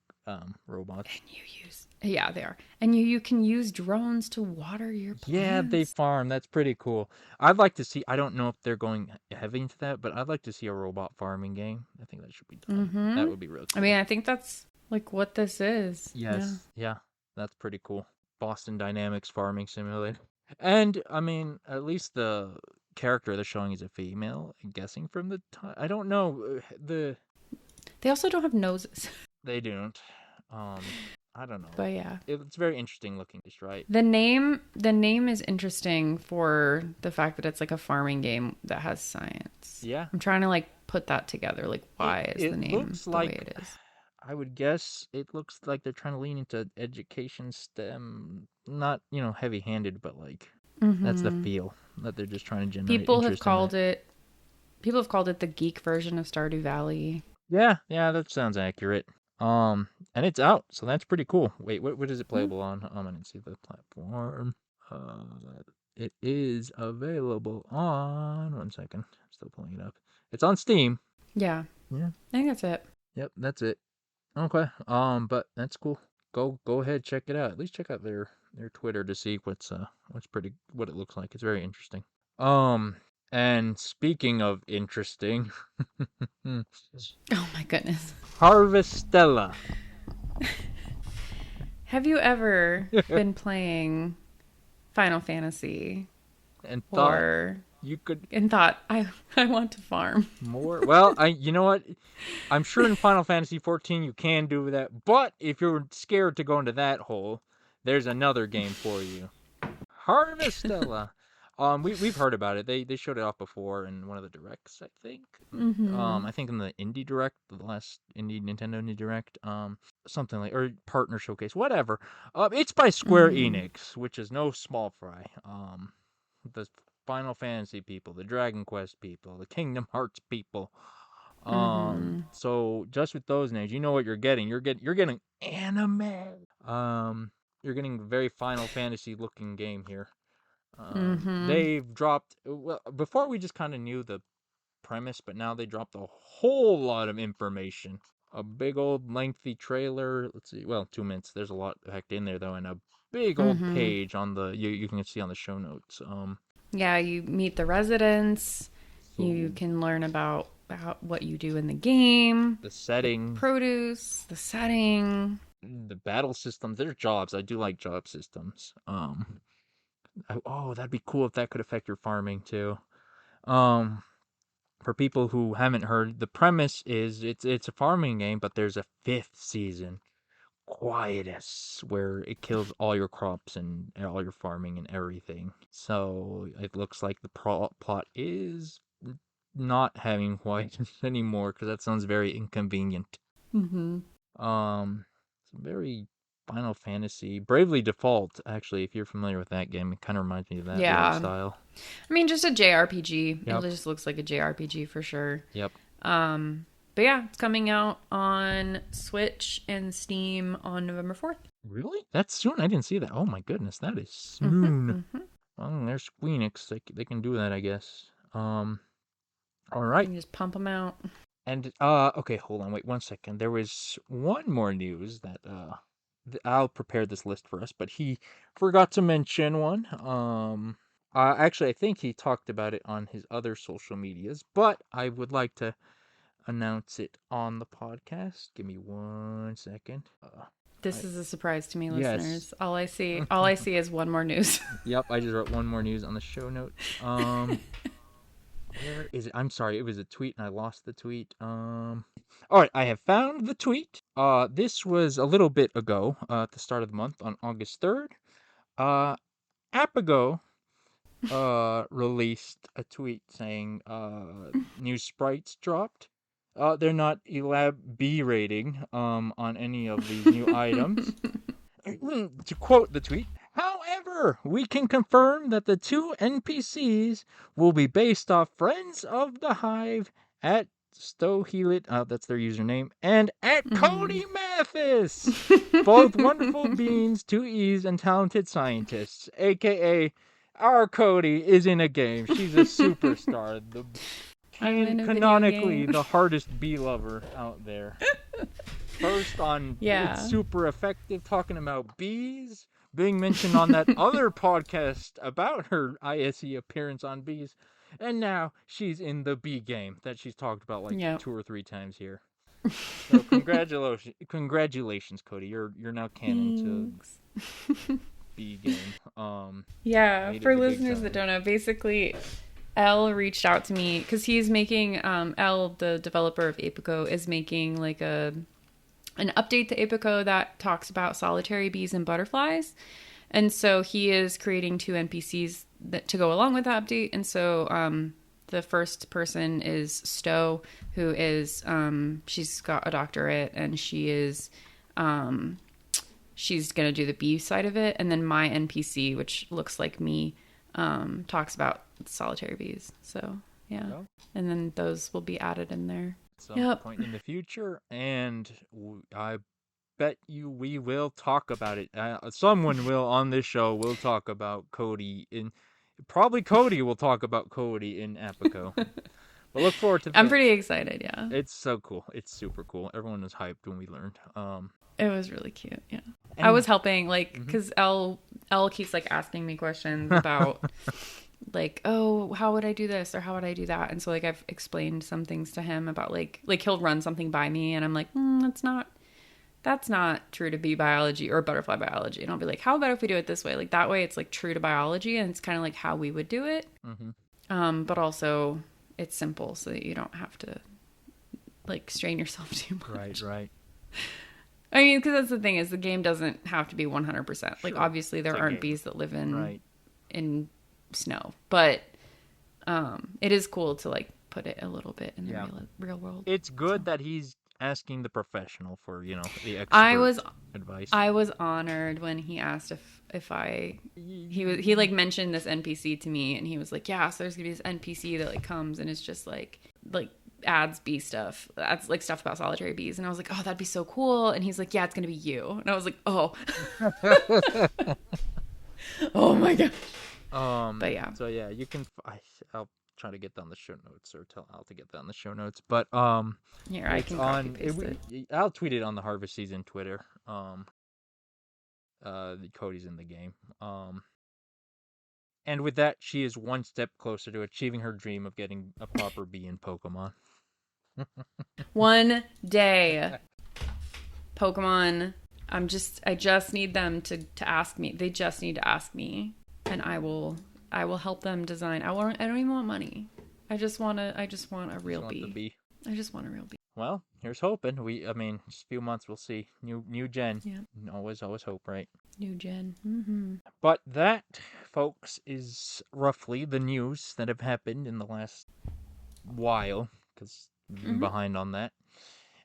robots. And you use they are. And you can use drones to water your Yeah, they plants. farm. That's pretty cool. I'd like to see. I don't know if they're going heavy into that, but I'd like to see a robot farming game. I think that should be done. That would be really I cool. mean, I think that's like what this is. Yes. Yeah, that's pretty cool. Boston Dynamics farming simulator. And I mean, at least the character they're showing is a female. I'm guessing from the I don't know They also don't have noses. they don't. Um, I don't know. But yeah. It's very interesting looking, right? The name is interesting for the fact that it's like a farming game that has science. Yeah. I'm trying to like put that together. Like why is It the name looks the like way it is? I would guess it looks like they're trying to lean into education STEM, not, heavy-handed, but like that's the feel that they're just trying to generate People have interest in called that. it the geek version of Stardew Valley. Yeah, that sounds accurate. And it's out, so that's pretty cool. Wait, what is it playable on? I didn't see the platform. Uh, it is available on. One second, I'm still pulling it up. It's on Steam. Yeah. Yeah. I think that's it. Yep, that's it. Okay. But that's cool. Go ahead, check it out. At least check out their Twitter to see what it looks like. It's very interesting. And speaking of interesting, Oh my goodness. Harvestella. Have you ever been playing Final Fantasy And thought or you could and thought I want to farm? more. Well, you know what? I'm sure in Final Fantasy 14 you can do that, but if you're scared to go into that hole, there's another game for you. Harvestella. We've heard about it. They showed it off before in one of the directs, I think. I think in the Indie Direct, the last Nintendo Indie Direct, something like, or partner showcase, whatever. It's by Square Enix, which is no small fry. The Final Fantasy people, the Dragon Quest people, the Kingdom Hearts people. So just with those names, you know what you're getting. You're getting anime. You're getting a very Final Fantasy looking game here. They've dropped, well, before we just kind of knew the premise, but now they dropped a whole lot of information. A big old lengthy trailer. Let's see, well, 2 minutes. There's a lot packed in there though, and a big old page on the you can see on the show notes. Yeah, you meet the residents. You can learn about what you do in the game, the setting, produce, the setting, the battle systems. There's jobs. I do like job systems. That'd be cool if that could affect your farming too. For people who haven't heard, the premise is it's a farming game, but there's a 5th season, Quietus, where it kills all your crops and all your farming and everything. So it looks like the plot is not having Quietus anymore, because that sounds very inconvenient. Some very Final Fantasy, Bravely Default, actually, if you're familiar with that game, it kind of reminds me of that, the art style. I mean, just a JRPG. Yep. It just looks like a JRPG for sure. Yep. But yeah, it's coming out on Switch and Steam on November 4th. Really? That's soon? I didn't see that. Oh my goodness, that is soon. Well, there's Squeenix. They can do that, I guess. All right. You can just pump them out. And okay, hold on, wait 1 second. There was one more news that Al prepared this list for us, but he forgot to mention one. Actually, I think he talked about it on his other social medias, but I would like to announce it on the podcast. Give me 1 second. This is a surprise to me, Yes. listeners. All I see is one more news. Yep, I just wrote one more news on the show notes. Where is it? I'm sorry, it was a tweet and I lost the tweet. All right, I have found the tweet. This was a little bit ago, at the start of the month on August 3rd. Apago released a tweet saying new sprites dropped. They're not B rating on any of these new items. To quote the tweet, however, we can confirm that the two NPCs will be based off Friends of the Hive at Stohelit, that's their username, and at Cody Mathis, both wonderful beings, 2 E's, and talented scientists, aka our Cody is in a game. She's a superstar. Canonically the hardest bee lover out there. First on It's super effective talking about bees, being mentioned on that other podcast about her ISE appearance on bees, and now she's in the bee game that she's talked about like 2 or 3 times here. So congratulations, Cody. You're now canon to bee game. For listeners that don't know, basically Elle reached out to me because he's making Elle, the developer of Apico, is making like an update to Apico that talks about solitary bees and butterflies. And so he is creating 2 NPCs to go along with that update. And so the first person is Stowe, who is, she's got a doctorate and she is, she's going to do the bee side of it. And then my NPC, which looks like me, talks about solitary bees. So, yeah. And then those will be added in there. Some point in the future, and I bet you we will talk about it. Someone will on this show will talk about Cody probably Cody will talk about Cody in Apico. But look forward to that. I'm pretty excited, yeah. It's so cool. It's super cool. Everyone was hyped when we learned. It was really cute, yeah. I was helping, like, because Elle keeps, like, asking me questions about... like, oh, how would I do this or how would I do that? And so like I've explained some things to him about like he'll run something by me and I'm like, that's not true to bee biology or butterfly biology. And I'll be like, how about if we do it this way? Like that way it's like true to biology and it's kind of like how we would do it. But also it's simple so that you don't have to like strain yourself too much. Right. I mean, because that's the thing is the game doesn't have to be 100%. Like obviously there aren't bees that live in snow, but it is cool to like put it a little bit in the real world. It's good that he's asking the professional for the expert advice. I was honored when he asked if he like mentioned this NPC to me and he was like, yeah, so there's gonna be this NPC that like comes and it's just like adds bee stuff, adds like stuff about solitary bees, and I was like, oh, that'd be so cool. And he's like, yeah, it's gonna be you. And I was like, oh. Oh my god. But yeah. So yeah, you can. I'll try to get down the show notes or tell Al to get down the show notes. But here I can copy paste it. I'll tweet it on the Harvest Season Twitter. Cody's in the game. And with that, she is one step closer to achieving her dream of getting a proper bee in Pokemon. One day, Pokemon. I just need them to ask me. They just need to ask me. And I will help them design. I don't even want money. I just want a real bee. I just want a real bee. Well, here's hoping. Just a few months we'll see. New gen. Yeah. Always hope, right? New gen. But that, folks, is roughly the news that have happened in the last while, because we've been behind on that.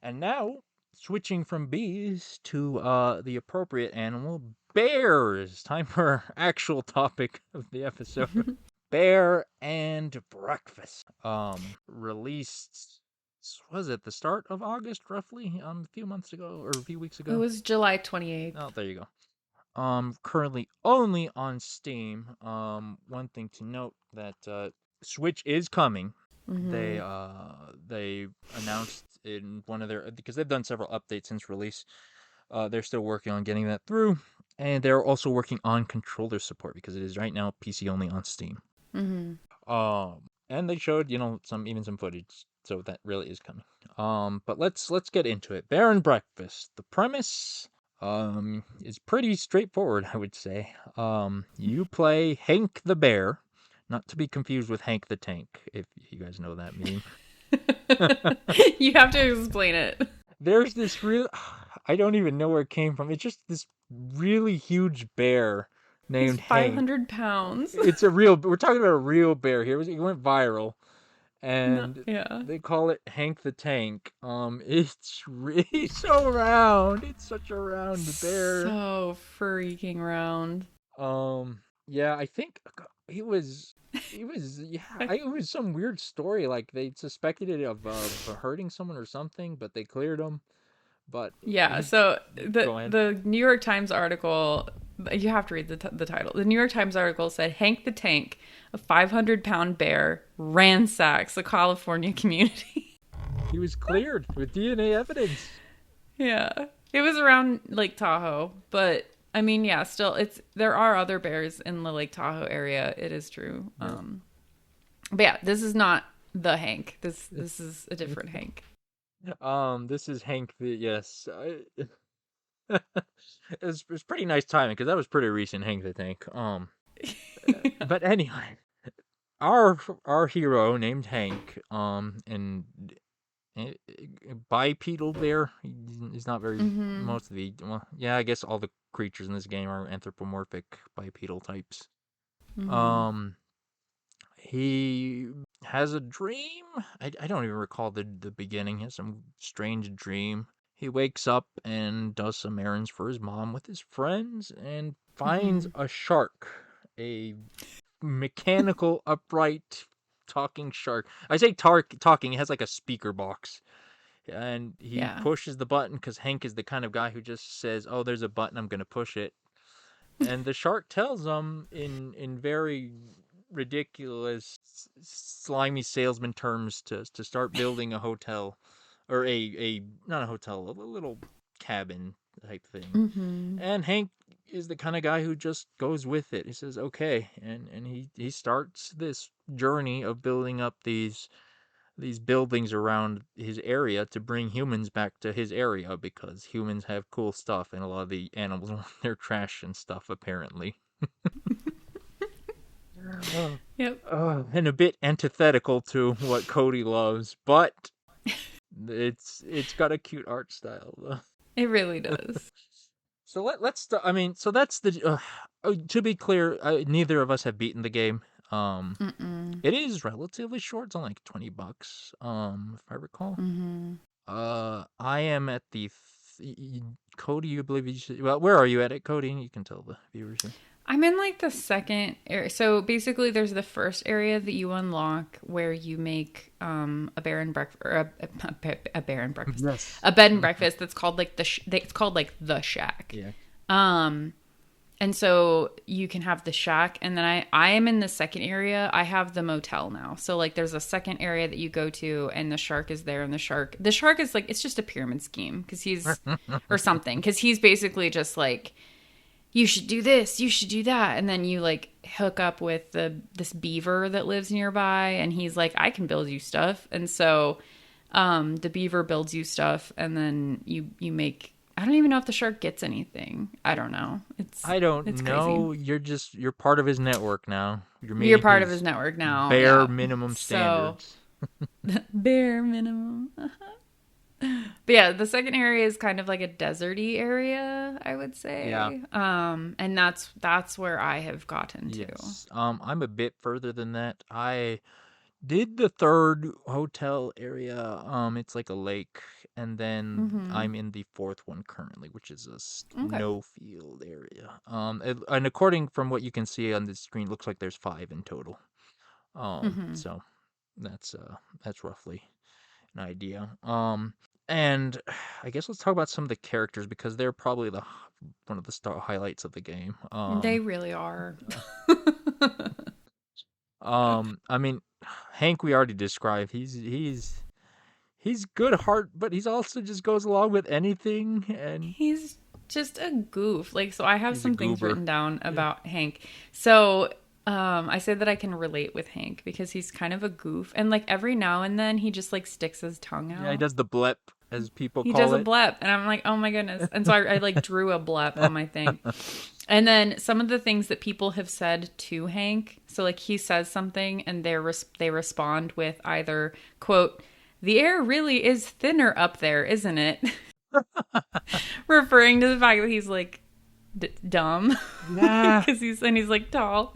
And now, switching from bees to the appropriate animal, bears. Time for our actual topic of the episode. Bear and Breakfast. Released, was it the start of August, roughly? A few months ago, or a few weeks ago? It was July 28th. Oh, there you go. Currently only on Steam. One thing to note that Switch is coming. They announced in one of their, because they've done several updates since release. They're still working on getting that through, and they're also working on controller support because it is right now PC only on Steam. And they showed some footage, so that really is coming. But let's get into it. Bear and Breakfast. The premise is pretty straightforward, I would say. You play Hank the Bear, not to be confused with Hank the Tank, if you guys know that meme. You have to explain it. There's this real, I don't even know where it came from. It's just this really huge bear He's named Hank. 500 pounds. It's a real, we're talking about a real bear here. It went viral, No, and yeah. they call it Hank the Tank. It's really so round. It's such a round bear. So freaking round. Yeah, I think yeah, it was some weird story. Like they suspected it of hurting someone or something, but they cleared him. But Yeah, he, so go ahead. the New York Times article, you have to read the title. The New York Times article said Hank the Tank, a 500-pound bear, ransacks a California community. He was cleared with DNA evidence. Yeah. It was around Lake Tahoe, but I mean, yeah, still there are other bears in the Lake Tahoe area. It is true. Yeah. But yeah, this is not the Hank. This is a different Hank. This is Hank the yes. It was pretty nice timing because that was pretty recent, Hank the Tank. But anyway, our hero named Hank, and bipedal bear. He's not very most of the well, yeah, I guess all the creatures in this game are anthropomorphic bipedal types. Um, he has a dream. I don't even recall the beginning. He has some strange dream. He wakes up and does some errands for his mom with his friends and finds a shark, a mechanical, upright, talking shark. I say talking, it has like a speaker box. And he Yeah. pushes the button because Hank is the kind of guy who just says, "Oh, there's a button, I'm going to push it." And the shark tells him in very ridiculous, slimy salesman terms to start building a hotel, or a not a hotel, a little cabin type thing. And Hank is the kind of guy who just goes with it. He says, "Okay," and he starts this journey of building up these buildings around his area to bring humans back to his area because humans have cool stuff and a lot of the animals want their trash and stuff apparently. Yep. And a bit antithetical to what Cody loves, but it's got a cute art style though. It really does. So let's start. I mean, so that's the. To be clear, neither of us have beaten the game. It is relatively short. It's only like $20. If I recall. I am at the. Cody, you believe you should. Well, where are you at it, Cody? You can tell the viewers here. I'm in like the second area. So basically, there's the first area that you unlock where you make a bear and breakfast, or a bear and breakfast, Yes. a bed and breakfast. That's called like it's called like the shack. Yeah. And so you can have the shack, and then I am in the second area. I have the motel now. So like there's a second area that you go to, and the shark is there, and the shark is like, it's just a pyramid scheme because he's or something, because he's basically just like, you should do this, you should do that, and then you like hook up with this beaver that lives nearby, and he's like, I can build you stuff, and so the beaver builds you stuff, and then you make. I don't even know if the shark gets anything. I don't know. It's know. crazy. You're part of his network now. You're part of his network now. Bare minimum standards. Bare minimum. But yeah, the second area is kind of like a deserty area, I would say. Yeah. And that's where I have gotten to. Yes. I'm a bit further than that. I did the third hotel area. It's like a lake, and then I'm in the fourth one currently, which is a snowfield area. And according from what you can see on the screen, it looks like there's 5 in total. So that's roughly an idea. And I guess let's talk about some of the characters because they're probably one of the highlights of the game. They really are. I mean, Hank we already described. He's good heart, but he's also just goes along with anything, and he's just a goof. Like, so I have some things written down about Hank. So I said that I can relate with Hank because he's kind of a goof, and like every now and then he just like sticks his tongue out. Yeah, he does the blep, as people call it. He does a blep, and I'm like, oh my goodness. And so I like drew a blep on my thing. And then some of the things that people have said to Hank, so like he says something and they respond with either, quote, the air really is thinner up there, isn't it? Referring to the fact that he's like dumb. Yeah. Because he's like tall.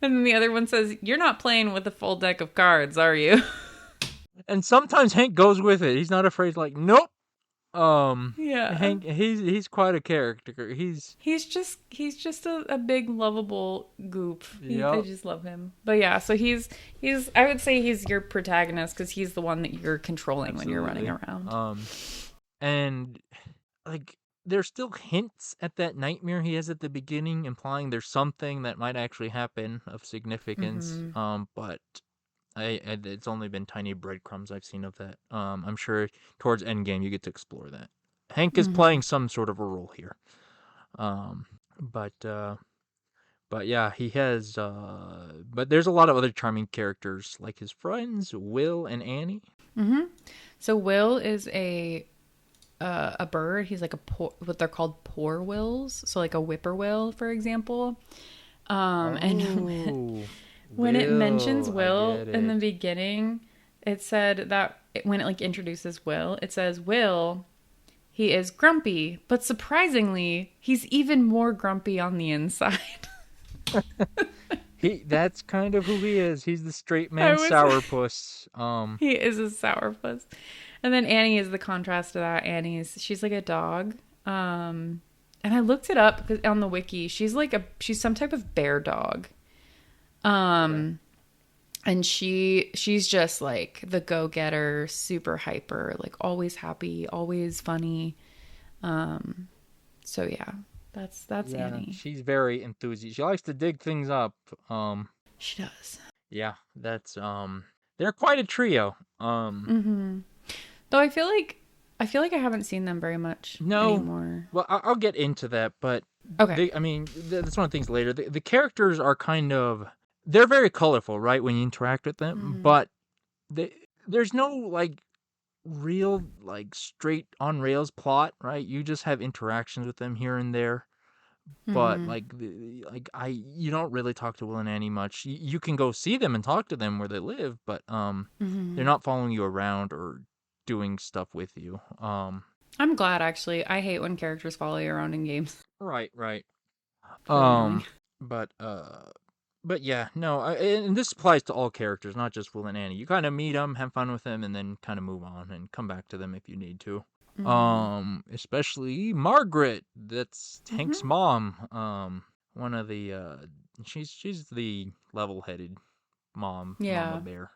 And then the other one says, "You're not playing with a full deck of cards, are you?" And sometimes Hank goes with it. He's not afraid. Like, nope. Yeah. Hank, he's quite a character. He's just a big lovable goop. I Yep. just love him. But yeah, so he's I would say he's your protagonist because he's the one that you're controlling when you're running around. And like there's still hints at that nightmare he has at the beginning, implying there's something that might actually happen of significance. But it's only been tiny breadcrumbs I've seen of that. I'm sure towards Endgame you get to explore that. Hank is playing some sort of a role here. But yeah, he has. But there's a lot of other charming characters, like his friends Will and Annie. So Will is a bird. He's like what they're called poor wills. So like a whippoorwill, for example. And when it mentions Will in the beginning, it said that when it like introduces Will, it says Will. He is grumpy, but surprisingly, he's even more grumpy on the inside. That's kind of who he is. He's the straight man sourpuss. He is a sourpuss. And then Annie is the contrast to that. She's like a dog. And I looked it up on the wiki. She's some type of bear dog. And she's just like the go-getter, super hyper, like always happy, always funny. So yeah, that's Annie. She's very enthusiastic. She likes to dig things up. She does. Yeah, that's they're quite a trio. Though I feel like I haven't seen them very much anymore. Well, I'll get into that, but okay. That's one of the things later. The characters are kind of, they're very colorful, right, when you interact with them, but there's no like real like straight on rails plot, right? You just have interactions with them here and there. But you don't really talk to Will and Annie much. You can go see them and talk to them where they live, but they're not following you around or doing stuff with you. I'm glad, actually. I hate when characters follow you around in games. Right. Really But yeah, no, and this applies to all characters, not just Will and Annie. You kind of meet them, have fun with them, and then kind of move on and come back to them if you need to. Especially Margaret, that's Hank's mom. One of the she's the level-headed mama bear.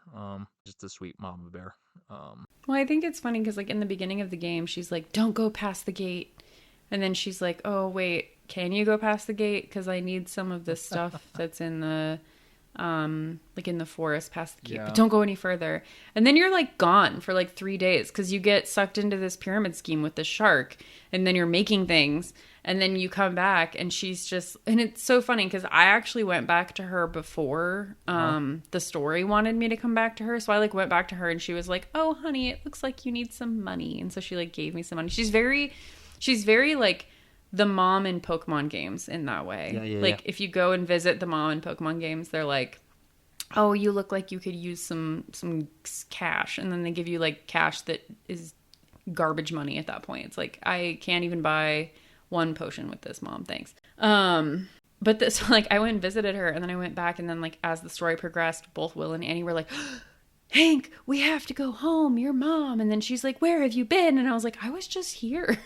Just a sweet mama bear. Well, I think it's funny because like in the beginning of the game, she's like, "Don't go past the gate," and then she's like, "Oh wait, can you go past the gate? Because I need some of the stuff that's in the like in the forest past the gate, but don't go any further." And then you're like gone for like 3 days because you get sucked into this pyramid scheme with the shark, and then you're making things, and then you come back and she's just, and it's so funny because I actually went back to her before the story wanted me to come back to her, so I like went back to her and she was like, "Oh honey, it looks like you need some money," and so she like gave me some money. She's very like the mom in Pokemon games in that way. Like if you go and visit the mom in Pokemon games, they're like, "Oh, you look like you could use some cash," and then they give you like cash that is garbage money at that point. It's like, I can't even buy one potion with this, mom, thanks. But this, like, I went and visited her, and then I went back, and then like as the story progressed, both Will and Annie were like, "Hank, we have to go home, your mom." And then she's like, "Where have you been?" And I was like, "I was just here."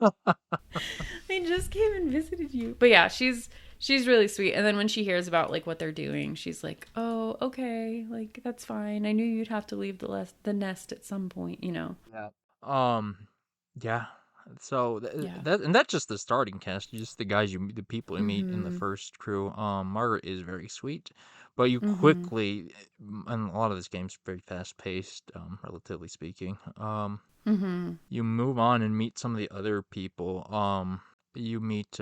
I just came and visited you. But yeah, she's really sweet. And then when she hears about like what they're doing, she's like, "Oh, okay, like that's fine. I knew you'd have to leave the nest at some point, you know." Yeah. Yeah. So that's just the starting cast, just the people you meet in the first crew. Margaret is very sweet, but you quickly, and a lot of this game's very fast paced, relatively speaking. You move on and meet some of the other people. You meet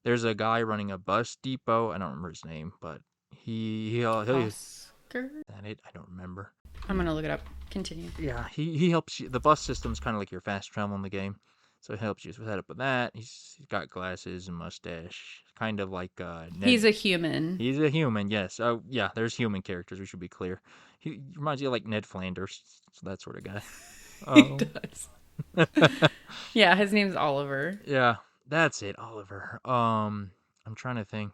there's a guy running a bus depot. I don't remember his name, but he'll Oscar? I don't remember. I'm gonna look it up. Continue. Yeah, he helps you. The bus system's kind of like your fast travel in the game. So it helps you set up with that. He's got glasses and mustache, kind of like Ned. He's a human. He's a human, yes. Oh, yeah, there's human characters, we should be clear. He reminds you of like Ned Flanders, that sort of guy. He does. Yeah, his name's Oliver. Yeah, that's it, Oliver. I'm trying to think.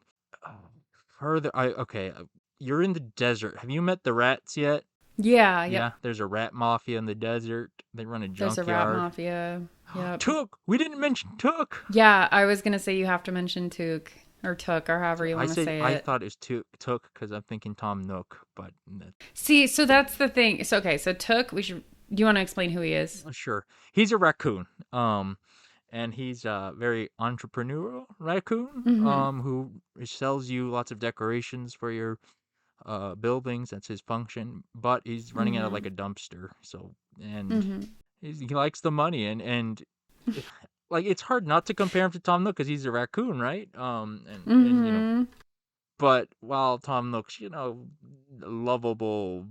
Okay, you're in the desert. Have you met the rats yet? Yeah, yep. Yeah, there's a rat mafia in the desert. They run a junkyard. There's a rat mafia. Yep. Took! We didn't mention Took! Yeah, I was going to say you have to mention Took, or however you want to say it. I thought it was Took because I'm thinking Tom Nook, but... See, so that's the thing. So, okay, so Took, do you want to explain who he is? Sure. He's a raccoon. And he's a very entrepreneurial raccoon, who sells you lots of decorations for your buildings. That's his function. But he's running out of like a dumpster. So, and he likes the money, and like it's hard not to compare him to Tom Nook because he's a raccoon, right? And you know, but while Tom Nook's lovable,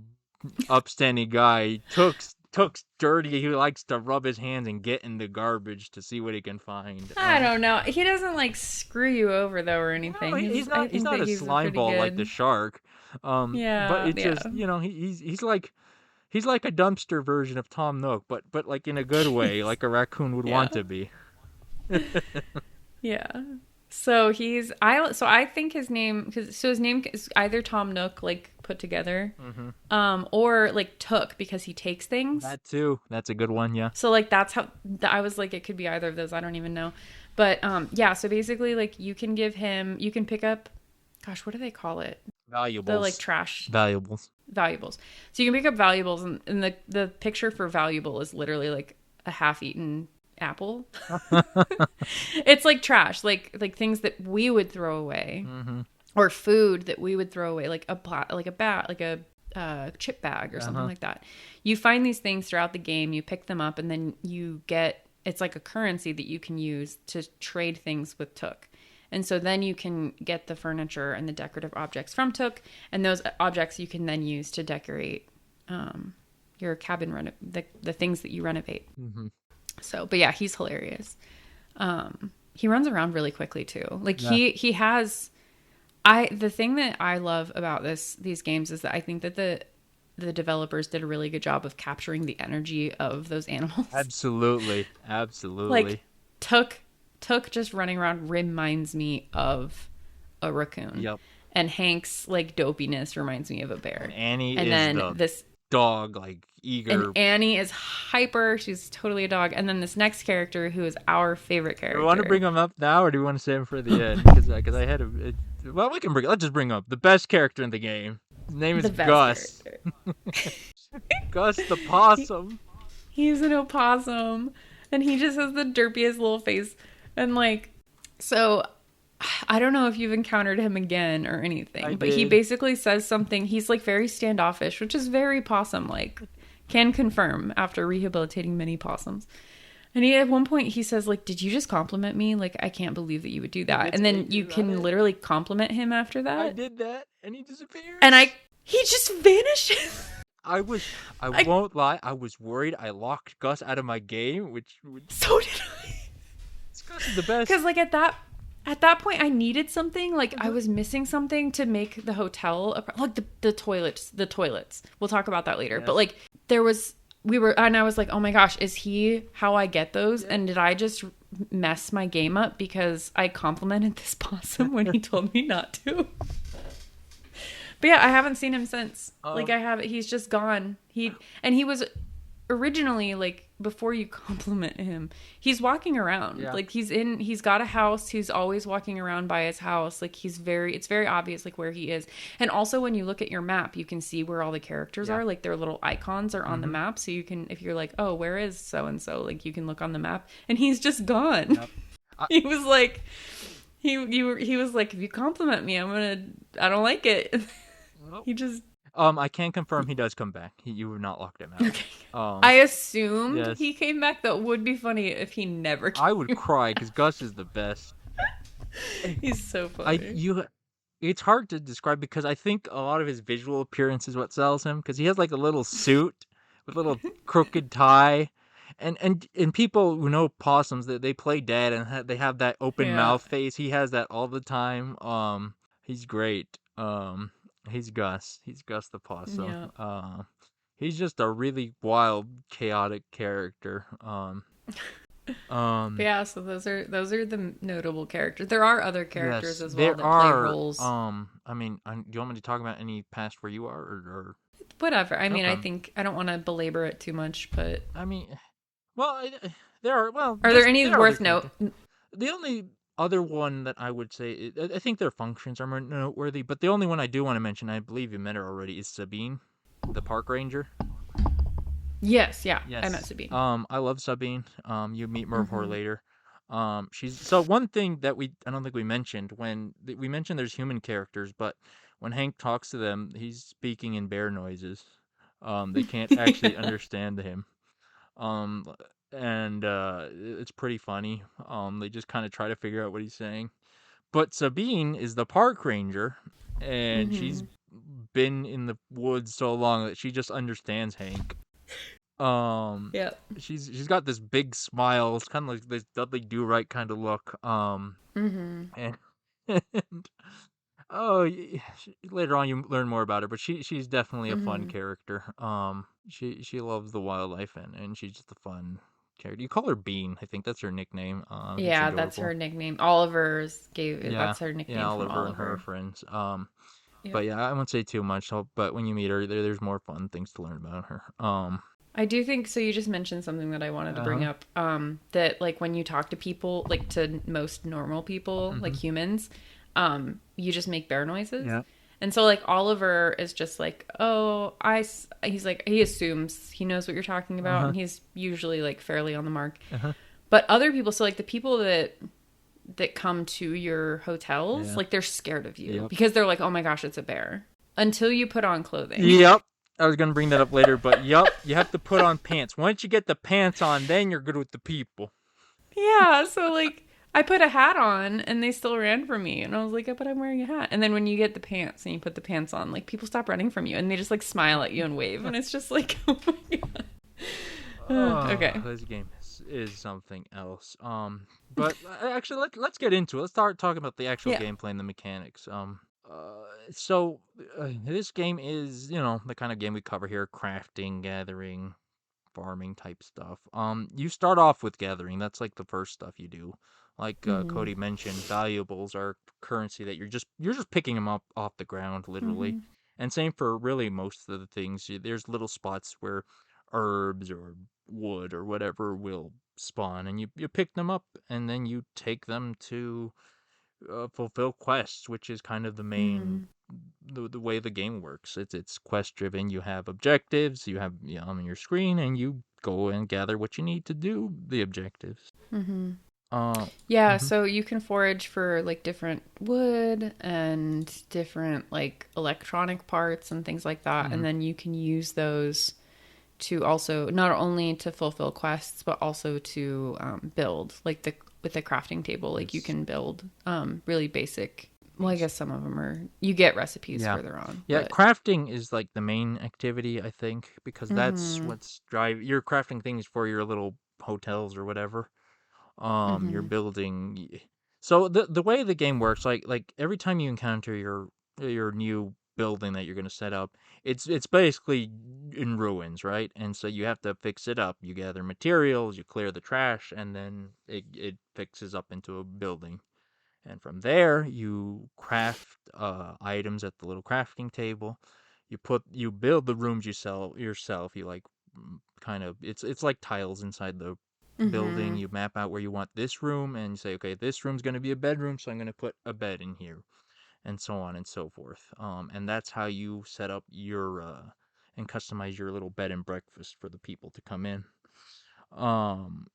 upstanding guy, Took's dirty. He likes to rub his hands and get in the garbage to see what he can find. I don't know. He doesn't like screw you over though or anything. No, he's not a slime ball like the shark. Yeah, but it's just he's like a dumpster version of Tom Nook, but like in a good way, like a raccoon would want to be. Yeah. So I think his name his name is either Tom Nook like put together, or like Took because he takes things. That too. That's a good one. Yeah. So like that's how I was like it could be either of those. I don't even know, but yeah. So basically like you can pick up, gosh, what do they call it? Valuables. The like trash. Valuables. So you can pick up valuables, and the picture for valuable is literally like a half-eaten apple. It's like trash, like things that we would throw away, or food that we would throw away, like a chip bag or something like that. You find these things throughout the game, you pick them up, and then it's like a currency that you can use to trade things with Took. And so then you can get the furniture and the decorative objects from Took, and those objects you can then use to decorate your cabin, the things that you renovate. So, but yeah, he's hilarious. He runs around really quickly too. Like he has, the thing that I love about these games is that I think that the developers did a really good job of capturing the energy of those animals. Absolutely. Like Took just running around reminds me of a raccoon. Yep. And Hank's like dopiness reminds me of a bear. And Annie and is then this dog, like eager. And Annie is hyper. She's totally a dog. And then this next character who is our favorite character. Do we want to bring him up now, or do we want to save him for the end? Because I had well, let's just bring him up the best character in the game. His name is Gus. Gus the possum. He's an opossum, and he just has the derpiest little face. And like, so I don't know if you've encountered him again or anything, but he basically says something. He's like very standoffish, which is very possum-like. Can confirm after rehabilitating many possums. And at one point he says like, "Did you just compliment me? Like, I can't believe that you would do that." And then you can literally compliment him after that. I did that, and he disappears. And he just vanishes. I won't lie. I was worried. I locked Gus out of my game, So did I. Gus is the best. Because like at that point I needed something. Like I was missing something to make the hotel like the toilets. We'll talk about that later. Yes. But like and I was like, oh my gosh, is he how I get those? Yeah. And did I just mess my game up because I complimented this possum when he told me not to? But yeah, I haven't seen him since. He's just gone. He was originally like, before you compliment him, he's walking around. Yeah. Like he's got a house. He's always walking around by his house. Like it's very obvious like where he is. And also when you look at your map, you can see where all the characters are. Like their little icons are on the map. So you can, if you're like, oh, where is so-and-so? Like you can look on the map and he's just gone. Yep. He was like, he was like, if you compliment me, I don't like it. Well, he just... I can confirm he does come back. You have not locked him out. Okay. I assumed he came back. That would be funny if he never came I would cry because Gus is the best. He's so funny. It's hard to describe because I think a lot of his visual appearance is what sells him, because he has like a little suit with a little crooked tie, and people who know possums, they play dead and they have that open Yeah. mouth face. He has that all the time. He's great. He's Gus the possum. Yeah. He's just a really wild, chaotic character. But Um, yeah, so those are the notable characters. There are other characters yes, as well there that play are. roles. I mean, do you want me to talk about any past where you are, Whatever. I or mean, I okay? think I don't want to belabor it too much, but I mean, well, there are. Well, are there any there are other worth note? characters. The only other one that I would say, I think their functions are more noteworthy, but the only one I do want to mention, I believe you met her already, is Sabine, the park ranger. Yes, yeah. I met Yes. Sabine. I love Sabine. You meet more of her Mhm. later. She's so one thing that I don't think we mentioned we mentioned there's human characters, but when Hank talks to them, he's speaking in bear noises. They can't actually Yeah. understand him. Um, and it's pretty funny. They just kind of try to figure out what he's saying. But Sabine is the park ranger, and she's Mhm. been in the woods so long that she just understands Hank. Um, Yeah. she's got this big smile. It's kind of like this Dudley Do Right kind of look. Mhm. And, and oh, later on you learn more about her, but she's definitely a fun Mhm. character. She loves the wildlife and she's just a fun character. You call her Bean, I think that's her nickname. It's Yeah, that's her adorable. nickname. Oliver's gave Yeah, that's her yeah, nickname from Oliver and her are Oliver. friends. Yep. But yeah, I won't say too much. But when you meet her, there's more fun things to learn about her. I do think so. You just mentioned something that I wanted to bring Uh-huh. up. That like when you talk to people, like to most normal people, like Mm-hmm. humans, you just make bear noises. Yeah. And so like Oliver is just like, oh, he's like he assumes he knows what you're talking about, Uh-huh. and he's usually like fairly on the mark. Uh-huh. But other people, so like the people that come to your hotels, Yeah. like they're scared of you Yep. because they're like, oh my gosh, it's a bear. Until you put on clothing. Yep. I was gonna bring that up later, but yep, you have to put on pants. Once you get the pants on, then you're good with the people. Yeah, so like I put a hat on and they still ran from me. And I was like, "Oh, but I'm wearing a hat." And then when you get the pants and you put the pants on, like people stop running from you and they just like smile at you and wave. And it's just like, oh my God. Oh, Okay. this game is something else. But actually, let's get into it. Let's start talking about the actual Yeah. gameplay and the mechanics. So this game is, the kind of game we cover here: crafting, gathering, farming type stuff. You start off with gathering. That's like the first stuff you do. Like Mhm. Cody mentioned, valuables are currency that you're just picking them up off the ground, literally. Mhm. And same for really most of the things. There's little spots where herbs or wood or whatever will spawn, and you pick them up, and then you take them to fulfill quests, which is kind of the main Mhm. the way the game works. It's quest driven. You have objectives. You have on your screen, and you go and gather what you need to do the objectives. Mhm. Uh, Yeah, mhm, so you can forage for like different wood and different like electronic parts and things like that, and mhm, then you can use those to also not only to fulfill quests but also to build like the with the crafting table, like you yes. can build really basic, well I guess some of them are you get recipes Yeah. further on, Yeah, but crafting is like the main activity, I think, because that's mhm. what's drive you're crafting things for your little hotels or whatever. You're Mhm. building so the way the game works, like every time you encounter your new building that you're gonna set up, it's basically in ruins, right? And so you have to fix it up. You gather materials, you clear the trash, and then it fixes up into a building. And from there, you craft items at the little crafting table. You build the rooms you sell yourself. You like kind of it's like tiles inside the building. Mhm. You map out where you want this room and you say, okay, this room's going to be a bedroom, so I'm going to put a bed in here, and so on and so forth. And that's how you set up your and customize your little bed and breakfast for the people to come in. Um,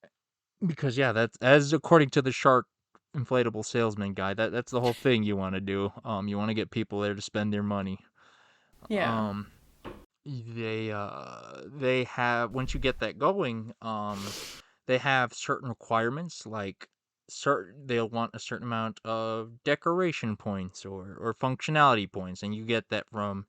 because yeah, that's as according to the shark inflatable salesman guy, that's the whole thing you want to do. You want to get people there to spend their money. Yeah. Um, they have once you get that going, they have certain requirements like they'll want a certain amount of decoration points or functionality points, and you get that from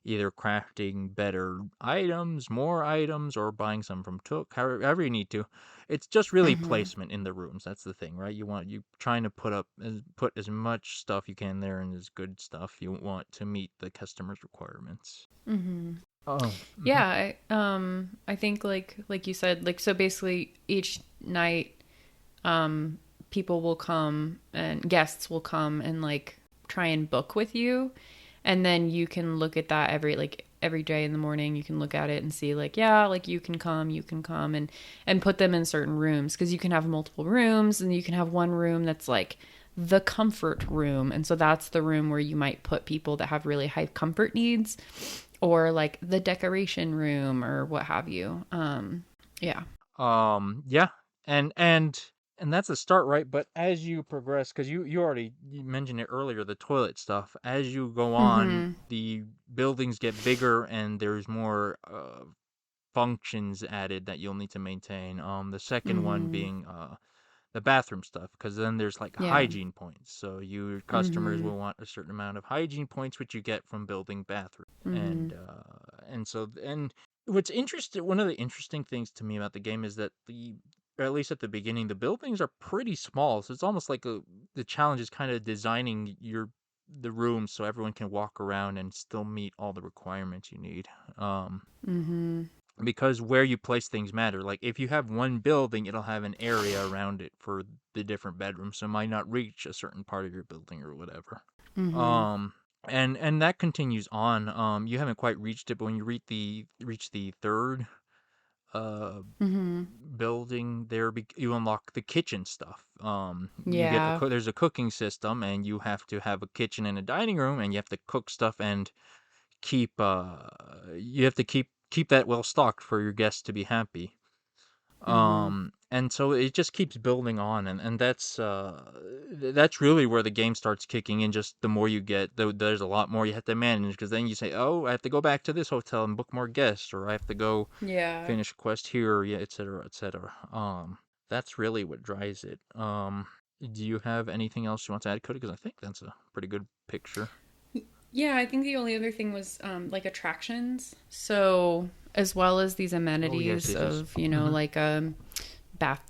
either crafting better items, more items, or buying some from Took, however you need to. It's just really Mm-hmm. placement in the rooms. That's the thing, right? You trying to put as much stuff you can there and as good stuff you want to meet the customer's requirements. Mm-hmm. Oh, Yeah, I think like you said, like so basically each night people will come and guests will come and like try and book with you, and then you can look at that every day in the morning. You can look at it and see like, yeah, like you can come and put them in certain rooms, because you can have multiple rooms, and you can have one room that's like the comfort room, and so that's the room where you might put people that have really high comfort needs, or like the decoration room or what have you. Yeah. yeah, and and that's a start, right? But as you progress, because you already you mentioned it earlier, the toilet stuff. As you go on, Mm-hmm. the buildings get bigger, and there's more functions added that you'll need to maintain. The second one Mm-hmm. being the bathroom stuff, because then there's like Yeah. hygiene points. So your customers Mm-hmm. will want a certain amount of hygiene points, which you get from building bathrooms. Mm-hmm. And what's interesting, one of the interesting things to me about the game is that or at least at the beginning, the buildings are pretty small. So it's almost like the challenge is kind of designing the rooms so everyone can walk around and still meet all the requirements you need. Um, Mm-hmm. because where you place things matter. Like if you have one building, it'll have an area around it for the different bedrooms, so it might not reach a certain part of your building or whatever. Mm-hmm. Um, and that continues on. You haven't quite reached it, but when you reach the third uh Mm-hmm. building, you unlock the kitchen stuff. You get Yeah. there's a cooking system, and you have to have a kitchen and a dining room, and you have to cook stuff and keep you have to keep that well stocked for your guests to be happy. Mm-hmm. And so it just keeps building on, and that's really where the game starts kicking in. Just the more you get, there's a lot more you have to manage, because then you say, oh, I have to go back to this hotel and book more guests, or I have to go Yeah. finish a quest here, yeah, etc., etc. That's really what drives it. Do you have anything else you want to add, Cody? Because I think that's a pretty good picture. Yeah, I think the only other thing was like attractions. So as well as these Oh yes, amenities yes, yes. of, Mm-hmm. like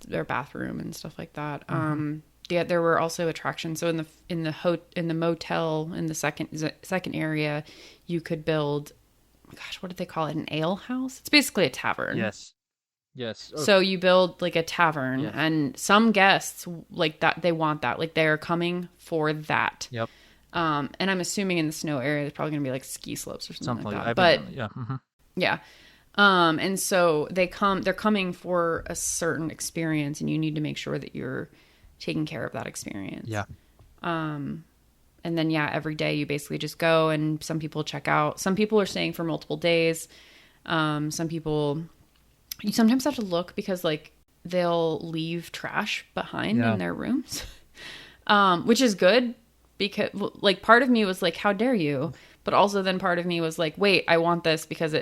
their bathroom and stuff like that. Mm-hmm. Yeah, there were also attractions. So in the motel in the second area, you could build, gosh, what did they call it? An ale house? It's basically a tavern. Yes. Yes. Oh, So you build like a tavern, yes. and some guests like that, they want that. Like they're coming for that. Yep. And I'm assuming in the snow area, there's probably gonna be like ski slopes or something Something like like that. that. I've been But down there. Yeah. Mm-hmm. yeah. And so they're coming for a certain experience, and you need to make sure that you're taking care of that experience. Yeah. And then, yeah, every day you basically just go, and some people check out. Some people are staying for multiple days. Some people, you sometimes have to look, because like they'll leave trash behind Yeah. in their rooms, which is good, because like part of me was like, how dare you? But also then part of me was like, wait, I want this because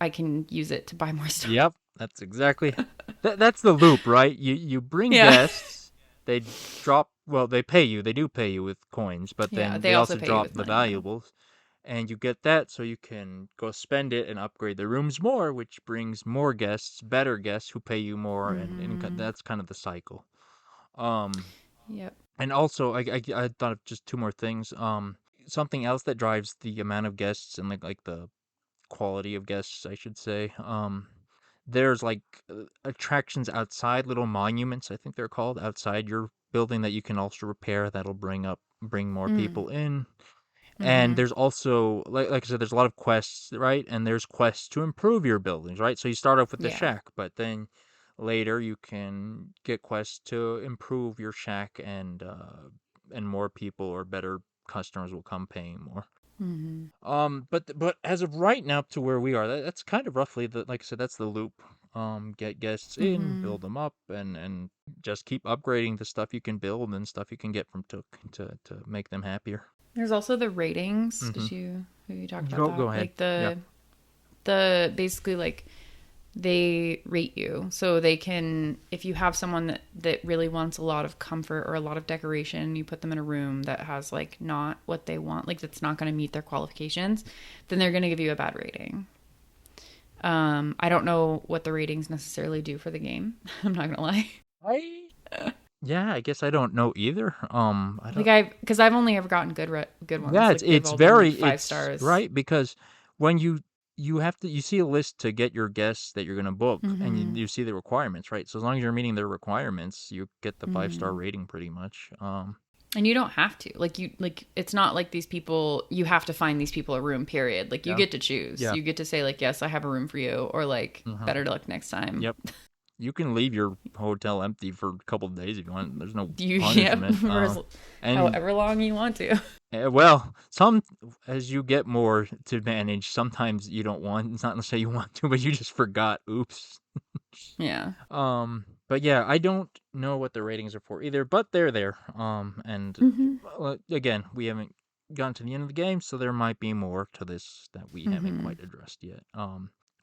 I can use it to buy more stuff. Yep. That's exactly. That's the loop, right? You bring Yeah. guests. They drop. Well, they pay you. They do pay you with coins, but Yeah, then they they also also pay you drop with the money, yeah. valuables, and you get that so you can go spend it and upgrade the rooms more, which brings more guests, better guests who pay you more, and Mhm. that's kind of the cycle. Um, Yep. And also, I thought of just two more things. Something else that drives the amount of guests and like the quality of guests, I should say. There's like attractions outside, little monuments, I think they're called, outside your building that you can also repair. That'll bring more Mm. people in. And Mhm. there's also, like I said, there's a lot of quests, right? And there's quests to improve your buildings, right? So you start off with the Yeah. shack, but then later you can get quests to improve your shack, and more people or better customers will come paying more. Mhm. But as of right now, up to where we are, that's kind of roughly the, like I said, that's the loop. Get guests in, Mhm. build them up, and just keep upgrading the stuff you can build and stuff you can get from Took to make them happier. There's also the ratings. Mm-hmm. Have you talked about Go that? ahead. Like Yeah. the basically like they rate you. So they can, if you have someone that really wants a lot of comfort or a lot of decoration, you put them in a room that has like not what they want, like that's not going to meet their qualifications, then they're going to give you a bad rating. I don't know what the ratings necessarily do for the game. I'm not going to lie. Yeah, I guess I don't know either. I don't. Like because I've only ever gotten good ones. Yeah, Like they've it's all been like very five it's stars. right because when you have to you see a list to get your guests that you're gonna book, and Mm-hmm. you see the requirements, right? So as long as you're meeting their requirements, you get the 5-star Mm-hmm. rating pretty much. And you don't have to. Like it's not like these people you have to find these people a room, period. Like you Yeah. get to choose. Yeah. You get to say like, yes, I have a room for you, or like Hmm. better luck next time. Yep. You can leave your hotel empty for a couple of days if you want. There's no You yep, punishment. And however long you want to. well, some as you get more to manage, sometimes you don't want. It's not necessarily you want to, but you just forgot. Oops. Yeah. But yeah, I don't know what the ratings are for either, but they're there. And Mm-hmm. again, we haven't gotten to the end of the game, so there might be more to this that we haven't Mm-hmm. quite addressed yet.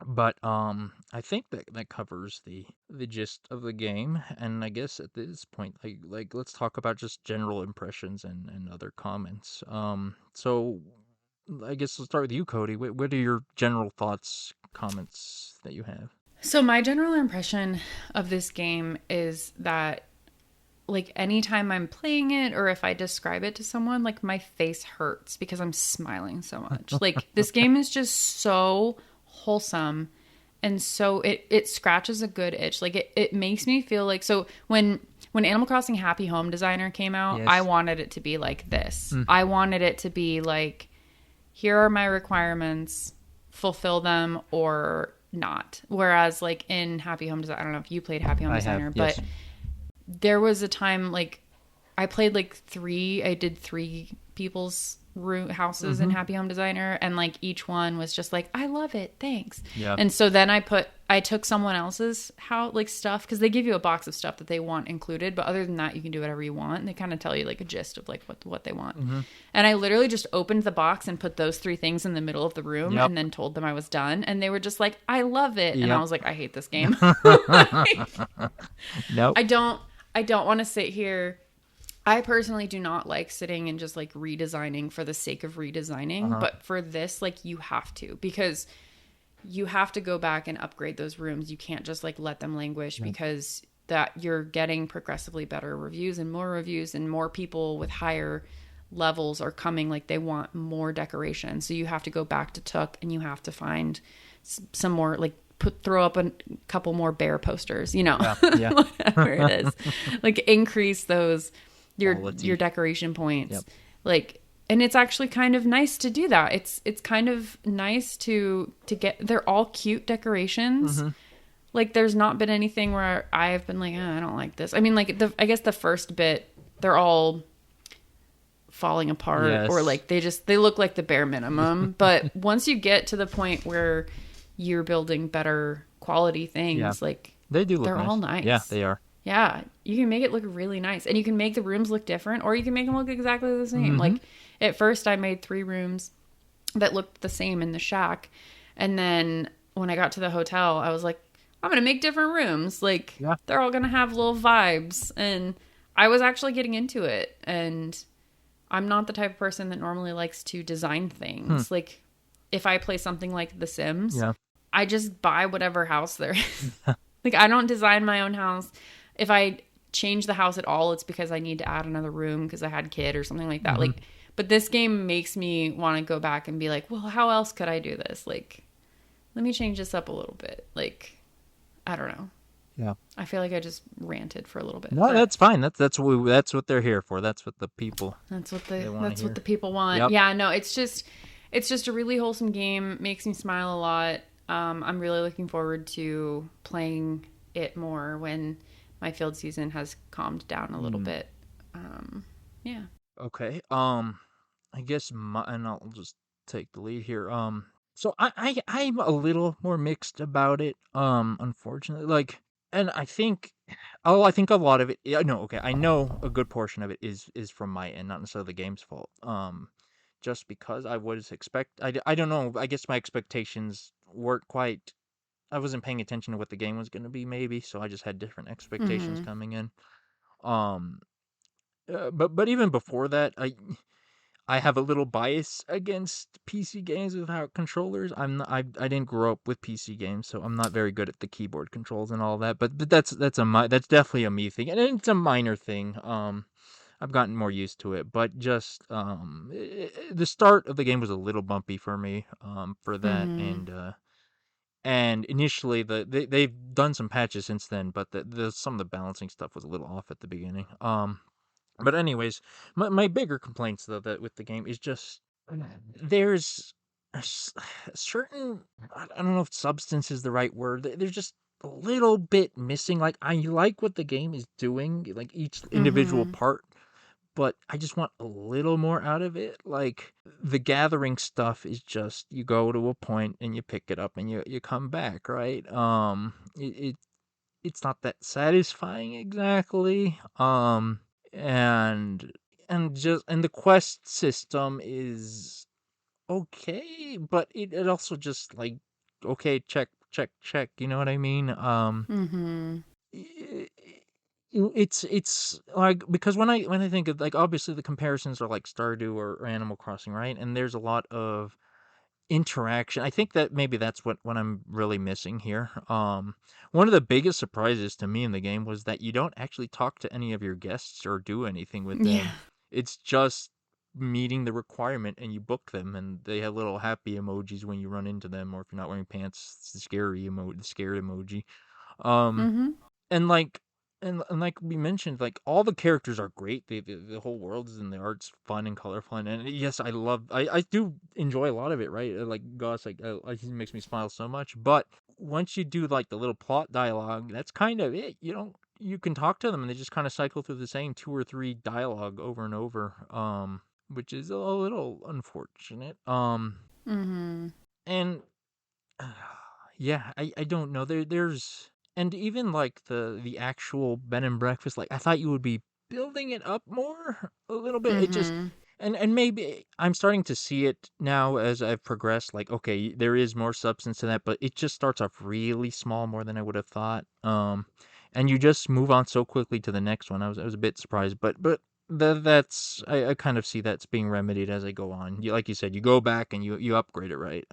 But I think that covers the gist of the game, and I guess at this point, like let's talk about just general impressions and other comments. So I guess let's start with you, Cody. What are your general thoughts, comments that you have? So my general impression of this game is that like anytime I'm playing it or if I describe it to someone, like my face hurts because I'm smiling so much. Like this game is just so wholesome and so it scratches a good itch. Like it makes me feel like so when Animal Crossing Happy Home Designer came out, I Yes. wanted it to be like this. Mm. I wanted it to be like here are my requirements, fulfill them or not. Whereas like in Happy Home Designer, I don't know if you played Happy Home I have, Designer, yes. but there was a time like I did three people's houses in Mhm. Happy Home Designer, and like each one was just like, I love it, thanks. Yeah. And so then I took someone else's house like stuff because they give you a box of stuff that they want included, but other than that you can do whatever you want, and they kind of tell you like a gist of like what they want. Mhm. And I literally just opened the box and put those three things in the middle of the room Yep. and then told them I was done, and they were just like, I love it. And I Yep. was like, I hate this game. Nope. I don't want to sit here. I personally do not like sitting and just like redesigning for the sake of redesigning, but for this like you have to because you have to go back and upgrade those rooms. You can't just like let them languish because that you're getting progressively better reviews and more people with higher levels are coming, like they want more decoration. So you have to go back to Took and you have to find some more like throw up a couple more bear posters, you know, Yeah. whatever it is, like increase those Quality. your decoration points. Yep. Like, and it's actually kind of nice to do that. It's kind of nice to get, they're all cute decorations. Like there's not been anything where I've been like, I don't like this. I mean, like I guess the first bit, they're all falling apart Yes. or like they look like the bare minimum. But once you get to the point where you're building better quality things, Yeah. like They do look they're nice. all nice. Yeah, they are. Yeah, you can make it look really nice. And you can make the rooms look different or you can make them look exactly the same. Like at first I made 3 rooms that looked the same in the shack. And then when I got to the hotel, I was like, I'm going to make different rooms. Like Yeah. they're all going to have little vibes. And I was actually getting into it. And I'm not the type of person that normally likes to design things. Like if I play something like The Sims, Yeah. I just buy whatever house there is. Like I don't design my own house. If I change the house at all, it's because I need to add another room because I had a kid or something like that. Like, but this game makes me want to go back and be like, well, how else could I do this? Like, let me change this up a little bit. Like, I don't know. Yeah. I feel like I just ranted for a little bit. No, but that's fine. That's what they're here for. That's what the people. that's what they wanna hear. what the people want. Yep. Yeah, no, it's just a really wholesome game. Makes me smile a lot. I'm really looking forward to playing it more when my field season has calmed down a little bit. Yeah. Okay. I guess and I'll just take the lead here. So I'm a little more mixed about it. Unfortunately, like, and I think a lot of it. Yeah, no, okay. I know a good portion of it is from my end, not necessarily the game's fault. Just because I don't know. I guess my expectations weren't quite I wasn't paying attention to what the game was going to be, maybe, so I just had different expectations Mhm. coming in. Um, but even before that, I have a little bias against PC games without controllers. I didn't grow up with PC games, so I'm not very good at the keyboard controls and all that. But that's definitely a me thing, and it's a minor thing. I've gotten more used to it, but just the start of the game was a little bumpy for me. For that, Mhm. and initially they've done some patches since then, but some of the balancing stuff was a little off at the beginning. But anyways, my bigger complaints though that with the game is just there's a certain, I don't know if substance is the right word. There's just a little bit missing. Like, I like what the game is doing, like each individual Mhm. part, but I just want a little more out of it. Like, the gathering stuff is just you go to a point and you pick it up and you come back, right? It's not that satisfying exactly. And the quest system is okay, but it also just like, okay, check, check, check. You know what I mean? Mhm. I- it's like, because when I think of, like, obviously the comparisons are like Stardew or Animal Crossing, right? And there's a lot of interaction. I think that maybe that's what I'm really missing here. One of the biggest surprises to me in the game was that you don't actually talk to any of your guests or do anything with Yeah. them. It's just meeting the requirement and you book them, and they have little happy emojis when you run into them, or if you're not wearing pants, it's the scared emoji. Um, Mhm. and like and like we mentioned, like, all the characters are great. The whole world is, and the art's fun and colorful, and yes, I do enjoy a lot of it, right? Like, gosh, like, it makes me smile so much. But once you do like the little plot dialogue, that's kind of it. You can talk to them and they just kind of cycle through the same two or three dialogue over and over, which is a little unfortunate. Mhm. And yeah, I don't know. There's and even like the actual bed and breakfast, like, I thought you would be building it up more a little bit. It just Mhm. and maybe I'm starting to see it now as I've progressed. Like, okay, there is more substance to that, but it just starts off really small, more than I would have thought. And you just move on so quickly to the next one. I was a bit surprised, but that's I kind of see that's being remedied as I go on. Like you said, you go back and you upgrade it, right?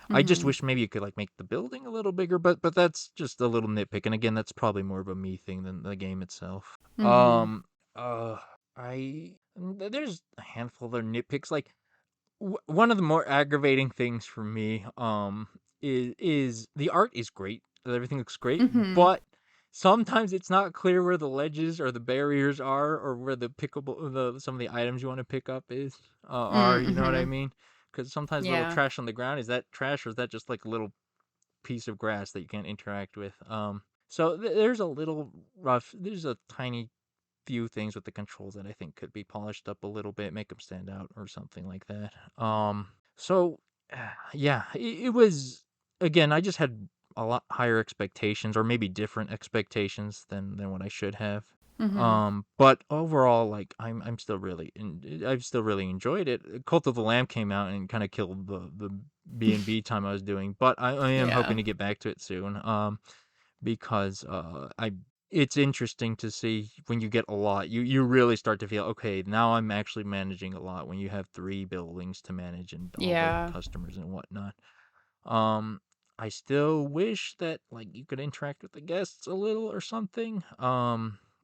I just Mhm. wish maybe you could, like, make the building a little bigger, but that's just a little nitpick, and again, that's probably more of a me thing than the game itself. Mhm. Uh, there's a handful of other nitpicks. Like, one of the more aggravating things for me, is the art is great. Everything looks great, Mhm. but sometimes it's not clear where the ledges or the barriers are, or where some of the items you want to pick up are. You know what I Mhm. mean? Because sometimes little Yeah. trash on the ground, is that trash, or is that just like a little piece of grass that you can't interact with? So there's a little rough. There's a tiny few things with the controls that I think could be polished up a little bit, make them stand out or something like that. So yeah, it was, again, I just had a lot higher expectations, or maybe different expectations than what I should have. Mhm. But overall, like, I've still really enjoyed it. Cult of the Lamb came out and kind of killed the B&B time I was doing, but I am Yeah. hoping to get back to it soon. Because I it's interesting to see when you get a lot. You really start to feel, okay, now I'm actually managing a lot when you have three buildings to manage and all the Yeah. customers and whatnot. Um, I still wish that, like, you could interact with the guests a little or something.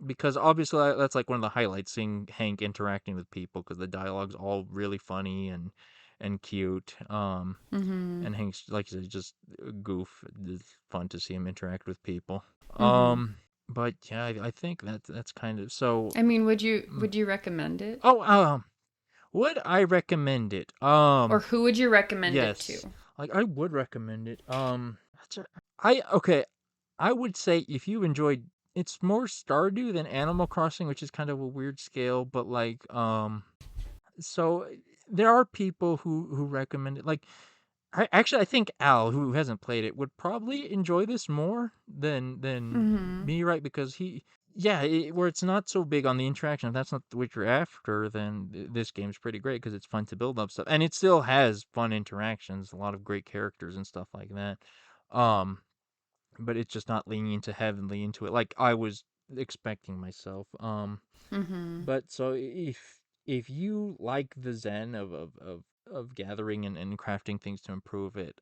Because obviously that's like one of the highlights, seeing Hank interacting with people, because the dialogue's all really funny and cute. Mhm. And Hank's, like you said, just a goof. It's fun to see him interact with people. Mhm. But yeah, I think that's kind of so. I mean, would you mm, would you recommend it? Oh, would I recommend it? Or who would you recommend it Yes, to? like, I would recommend it. I okay. I would say, if you enjoyed, it's more Stardew than Animal Crossing, which is kind of a weird scale, but like, so there are people who recommend it. Like, I think Al, who hasn't played it, would probably enjoy this more than Mhm. me, right? Because yeah, where it's not so big on the interaction. If that's not what you're after, then this game's pretty great, because it's fun to build up stuff, and it still has fun interactions, a lot of great characters and stuff like that. Um, but it's just not leaning into heavily into it like I was expecting myself. Mm-hmm. But so if you like the zen of gathering and crafting things to improve it,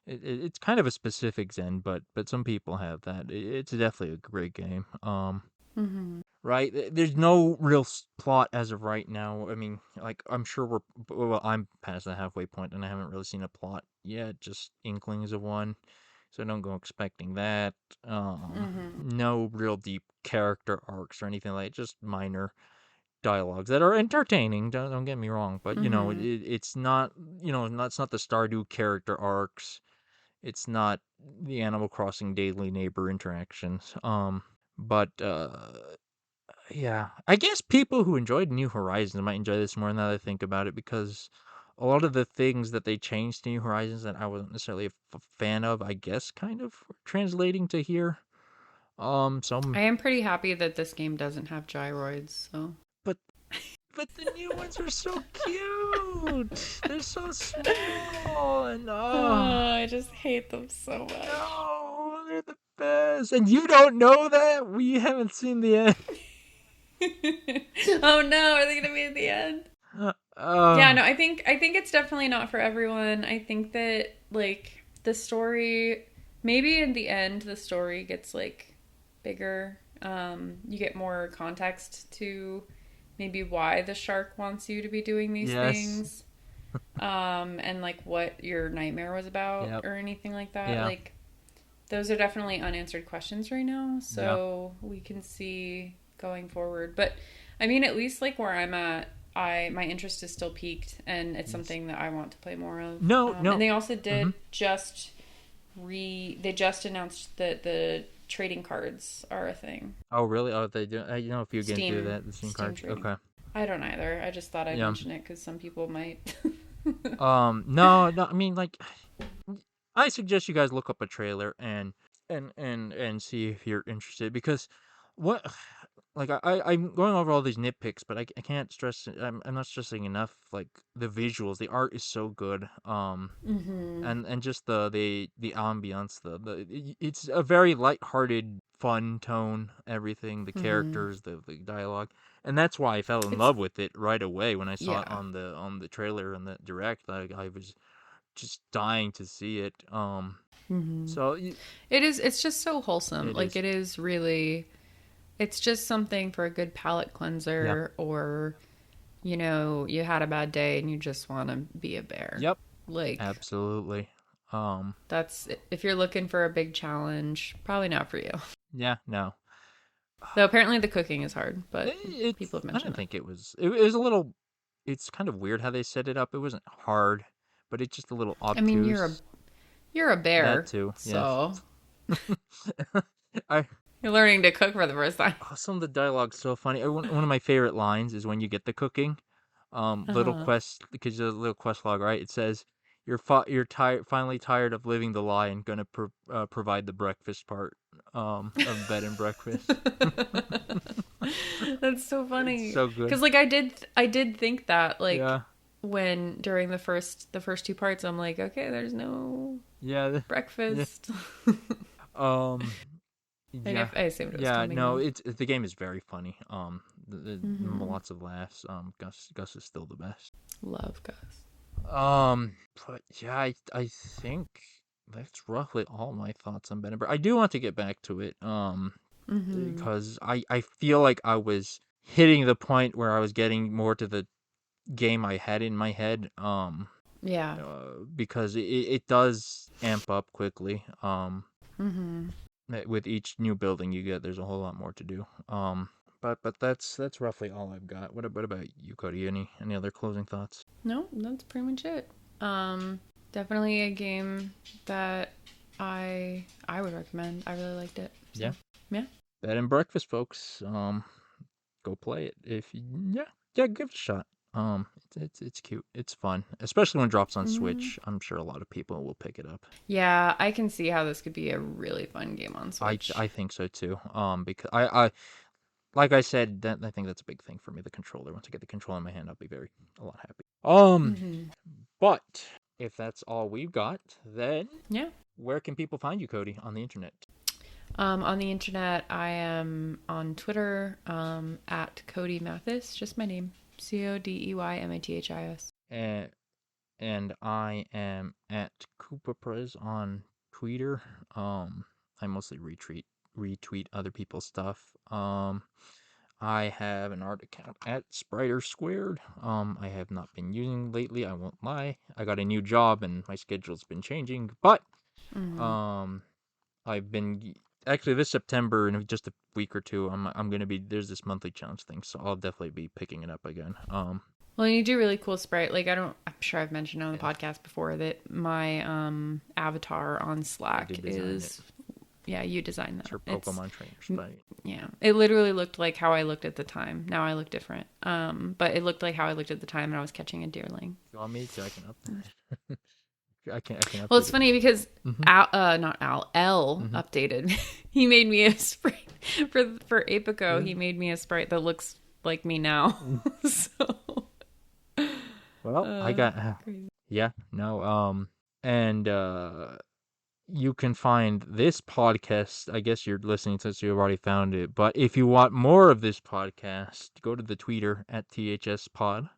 it's kind of a specific zen, but some people have that. It's definitely a great game. Mm-hmm. Right? There's no real plot as of right now. I mean, like I'm sure I'm past the halfway point and I haven't really seen a plot yet. Just inklings of one, so don't go expecting that. Mm-hmm. No real deep character arcs or anything like. Just minor dialogues that are entertaining. Don't get me wrong, but Mm-hmm. it's not it's not the Stardew character arcs. It's not the Animal Crossing daily neighbor interactions. But yeah, I guess people who enjoyed New Horizons might enjoy this more now that I think about it because a lot of the things that they changed to New Horizons that I wasn't necessarily a fan of, I guess, kind of translating to here. I Some, am pretty happy that this game doesn't have gyroids, so. but the new ones are so cute. They're so small and Oh, I just hate them so much. no, they're the best. And you don't know that? We haven't seen the end. Oh no, are they gonna be at the end? Yeah, Uh, no, I think it's definitely not for everyone. I think that like the story maybe in the end the story gets like bigger. You get more context to maybe why the shark wants you to be doing these yes. things. And like what your nightmare was about Yep. or anything like that. Yeah. Like those are definitely unanswered questions right now, Yeah. so we can see going forward. But I mean, at least like where I'm at, I my interest is still peaked, and it's Yes. something that I want to play more of. No, And no. they also Mm-hmm. did just they just announced that the trading cards are a thing. Oh, really? Oh, they do. A few games do Steam that. The Steam Steam cards. trading. Okay. I don't either. I just thought I'd Yeah. mention it because some people might. No, no. I mean, like, I suggest you guys look up a trailer and see if you're interested because what like I'm going over all these nitpicks, but I can't stress. I'm not stressing enough. Like the visuals, the art is so good. Mm-hmm. And just the ambiance, it's a very lighthearted, fun tone. Everything, the Mm-hmm. characters, the dialogue, and that's why I fell in It's love with it right away when I saw it yeah. on the trailer and the direct. Like I was just dying to see it. Mm-hmm. So It is. It's just so wholesome. it Like is. it is really. It's just something for a good palate Yeah. cleanser, or you had a bad day and you just want to be a bear. Yep. Like Absolutely. Um. that's if you're looking for a big challenge, probably not for you. Yeah. No. Though apparently the cooking is hard, but It's. people have I didn't mentioned that. think it was. It was a little. It's kind of weird how they set it up. It wasn't hard, but it's just a little I mean, you're a obtuse. you're a That bear, too. Yes. so I you're learning to cook for the first time. some of the dialogue's so funny. One of my favorite lines is when you get the cooking. Little Uh-huh. quest because there's a little quest log, right? It says you're tired, finally tired of living the lie, and gonna provide the breakfast part of bed and breakfast. That's so It's funny. so good. Cuz like I did think that like Yeah, when during the first two parts I'm like, okay, there's no yeah, breakfast. yeah. Um, yeah, I assumed it was yeah. coming No, though. the game is very funny. Hmm. Lots of laughs. Gus is still the best. Love Gus. But yeah, I think that's roughly all my thoughts on Bennifer. I do want to get back to it, Hmm. because I feel like I was hitting the point where I was getting more to the game I had in my head, Yeah. because it does amp up quickly. Hmm. With each new building you get, there's a whole lot more to do. But that's roughly all I've got. What about you, Cody? Any other closing thoughts? No, that's pretty much it. Um, Definitely a game that I would recommend. I really liked it. So Yeah, yeah. bed and breakfast, folks. Go play it if you, yeah, give it a shot. It's cute. It's fun, especially when it drops on Hmm. Switch. I'm sure a lot of people will pick it up. Yeah, I can see how this could be a really fun game on Switch. I think so too. Because I like I said, that I think that's a big thing for me. The controller. Once I get the controller in my hand, I'll be a lot happy. Hmm. But if that's all we've got, then Yeah. where can people find you, Cody, on the internet? On the internet, I am on Twitter at Cody Mathis, just my name, CODEYMATHIS. And I am at Koopa Prez on Twitter. I mostly retweet other people's stuff. I have an art account at Spriter Squared. I have not been using lately. I won't lie. I got a new job and my schedule's been changing. But I've been actually this September in just a week or two. I'm gonna be there's this monthly challenge thing, so I'll definitely be picking it up again. Well, you do really cool sprite. Like I'm sure I've mentioned on the podcast before that my avatar on Slack is. Yeah, you designed that. It's her Pokemon trainer sprite. Yeah, it literally looked like how I looked at the time. Now I look different. But it looked like how I looked at the time, and I was catching a deerling. You want me to? I can update it. I can update well, it's funny because L updated. He made me a sprite for Apico. He made me a sprite that looks like me now. So. Well, I got and you can find this podcast. I guess you're listening since you've already found it. But if you want more of this podcast, go to the Twitter at THSPod.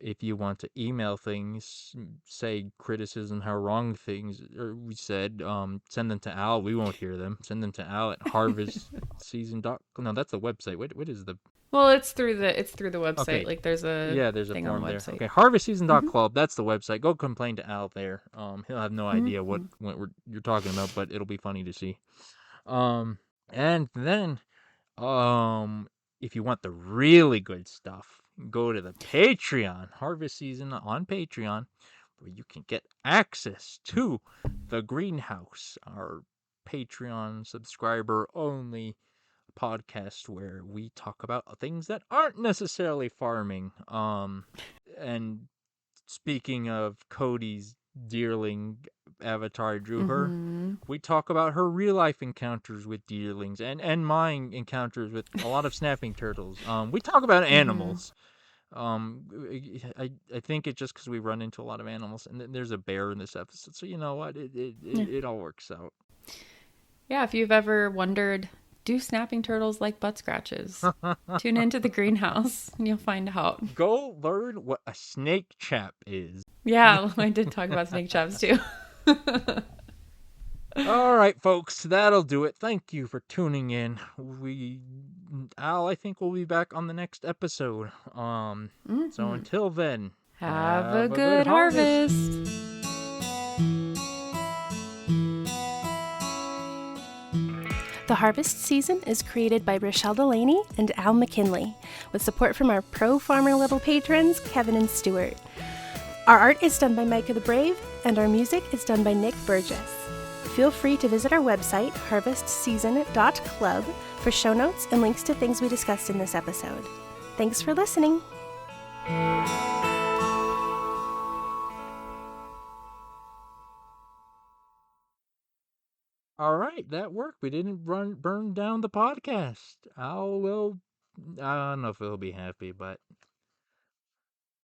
If you want to email things, say criticism, how wrong things we said, send them to Al. We won't hear them. Send them to Al at harvestseason.com. No, that's the website. What is the... Well, it's through the website. Okay. Like there's a thing form on the website. Okay, harvestseason.club. That's the website. Go complain to Al there. He'll have no idea what you're talking about, but it'll be funny to see. And then, if you want the really good stuff, go to the Patreon, Harvest Season on Patreon, where you can get access to the Greenhouse, our Patreon subscriber only podcast where we talk about things that aren't necessarily farming. And speaking of Cody's deerling avatar I drew her, we talk about her real life encounters with deerlings and my encounters with a lot of snapping turtles. We talk about animals. I think it's just because we run into a lot of animals, and there's a bear in this episode, so you know what, it all works out. Yeah, if you've ever wondered, do snapping turtles like butt scratches? Tune into the Greenhouse and you'll find out. Go learn what a snake chap is. Yeah, I did talk about snake chaps too. All right, folks, that'll do it. Thank you for tuning in. Al, I think we'll be back on the next episode. So until then, have a good harvest. The Harvest Season is created by Rochelle Delaney and Al McKinley, with support from our pro farmer level patrons, Kevin and Stuart. Our art is done by Micah the Brave, and our music is done by Nick Burgess. Feel free to visit our website, harvestseason.club, for show notes and links to things we discussed in this episode. Thanks for listening. All right, that worked. We didn't burn down the podcast. I don't know if he'll be happy, but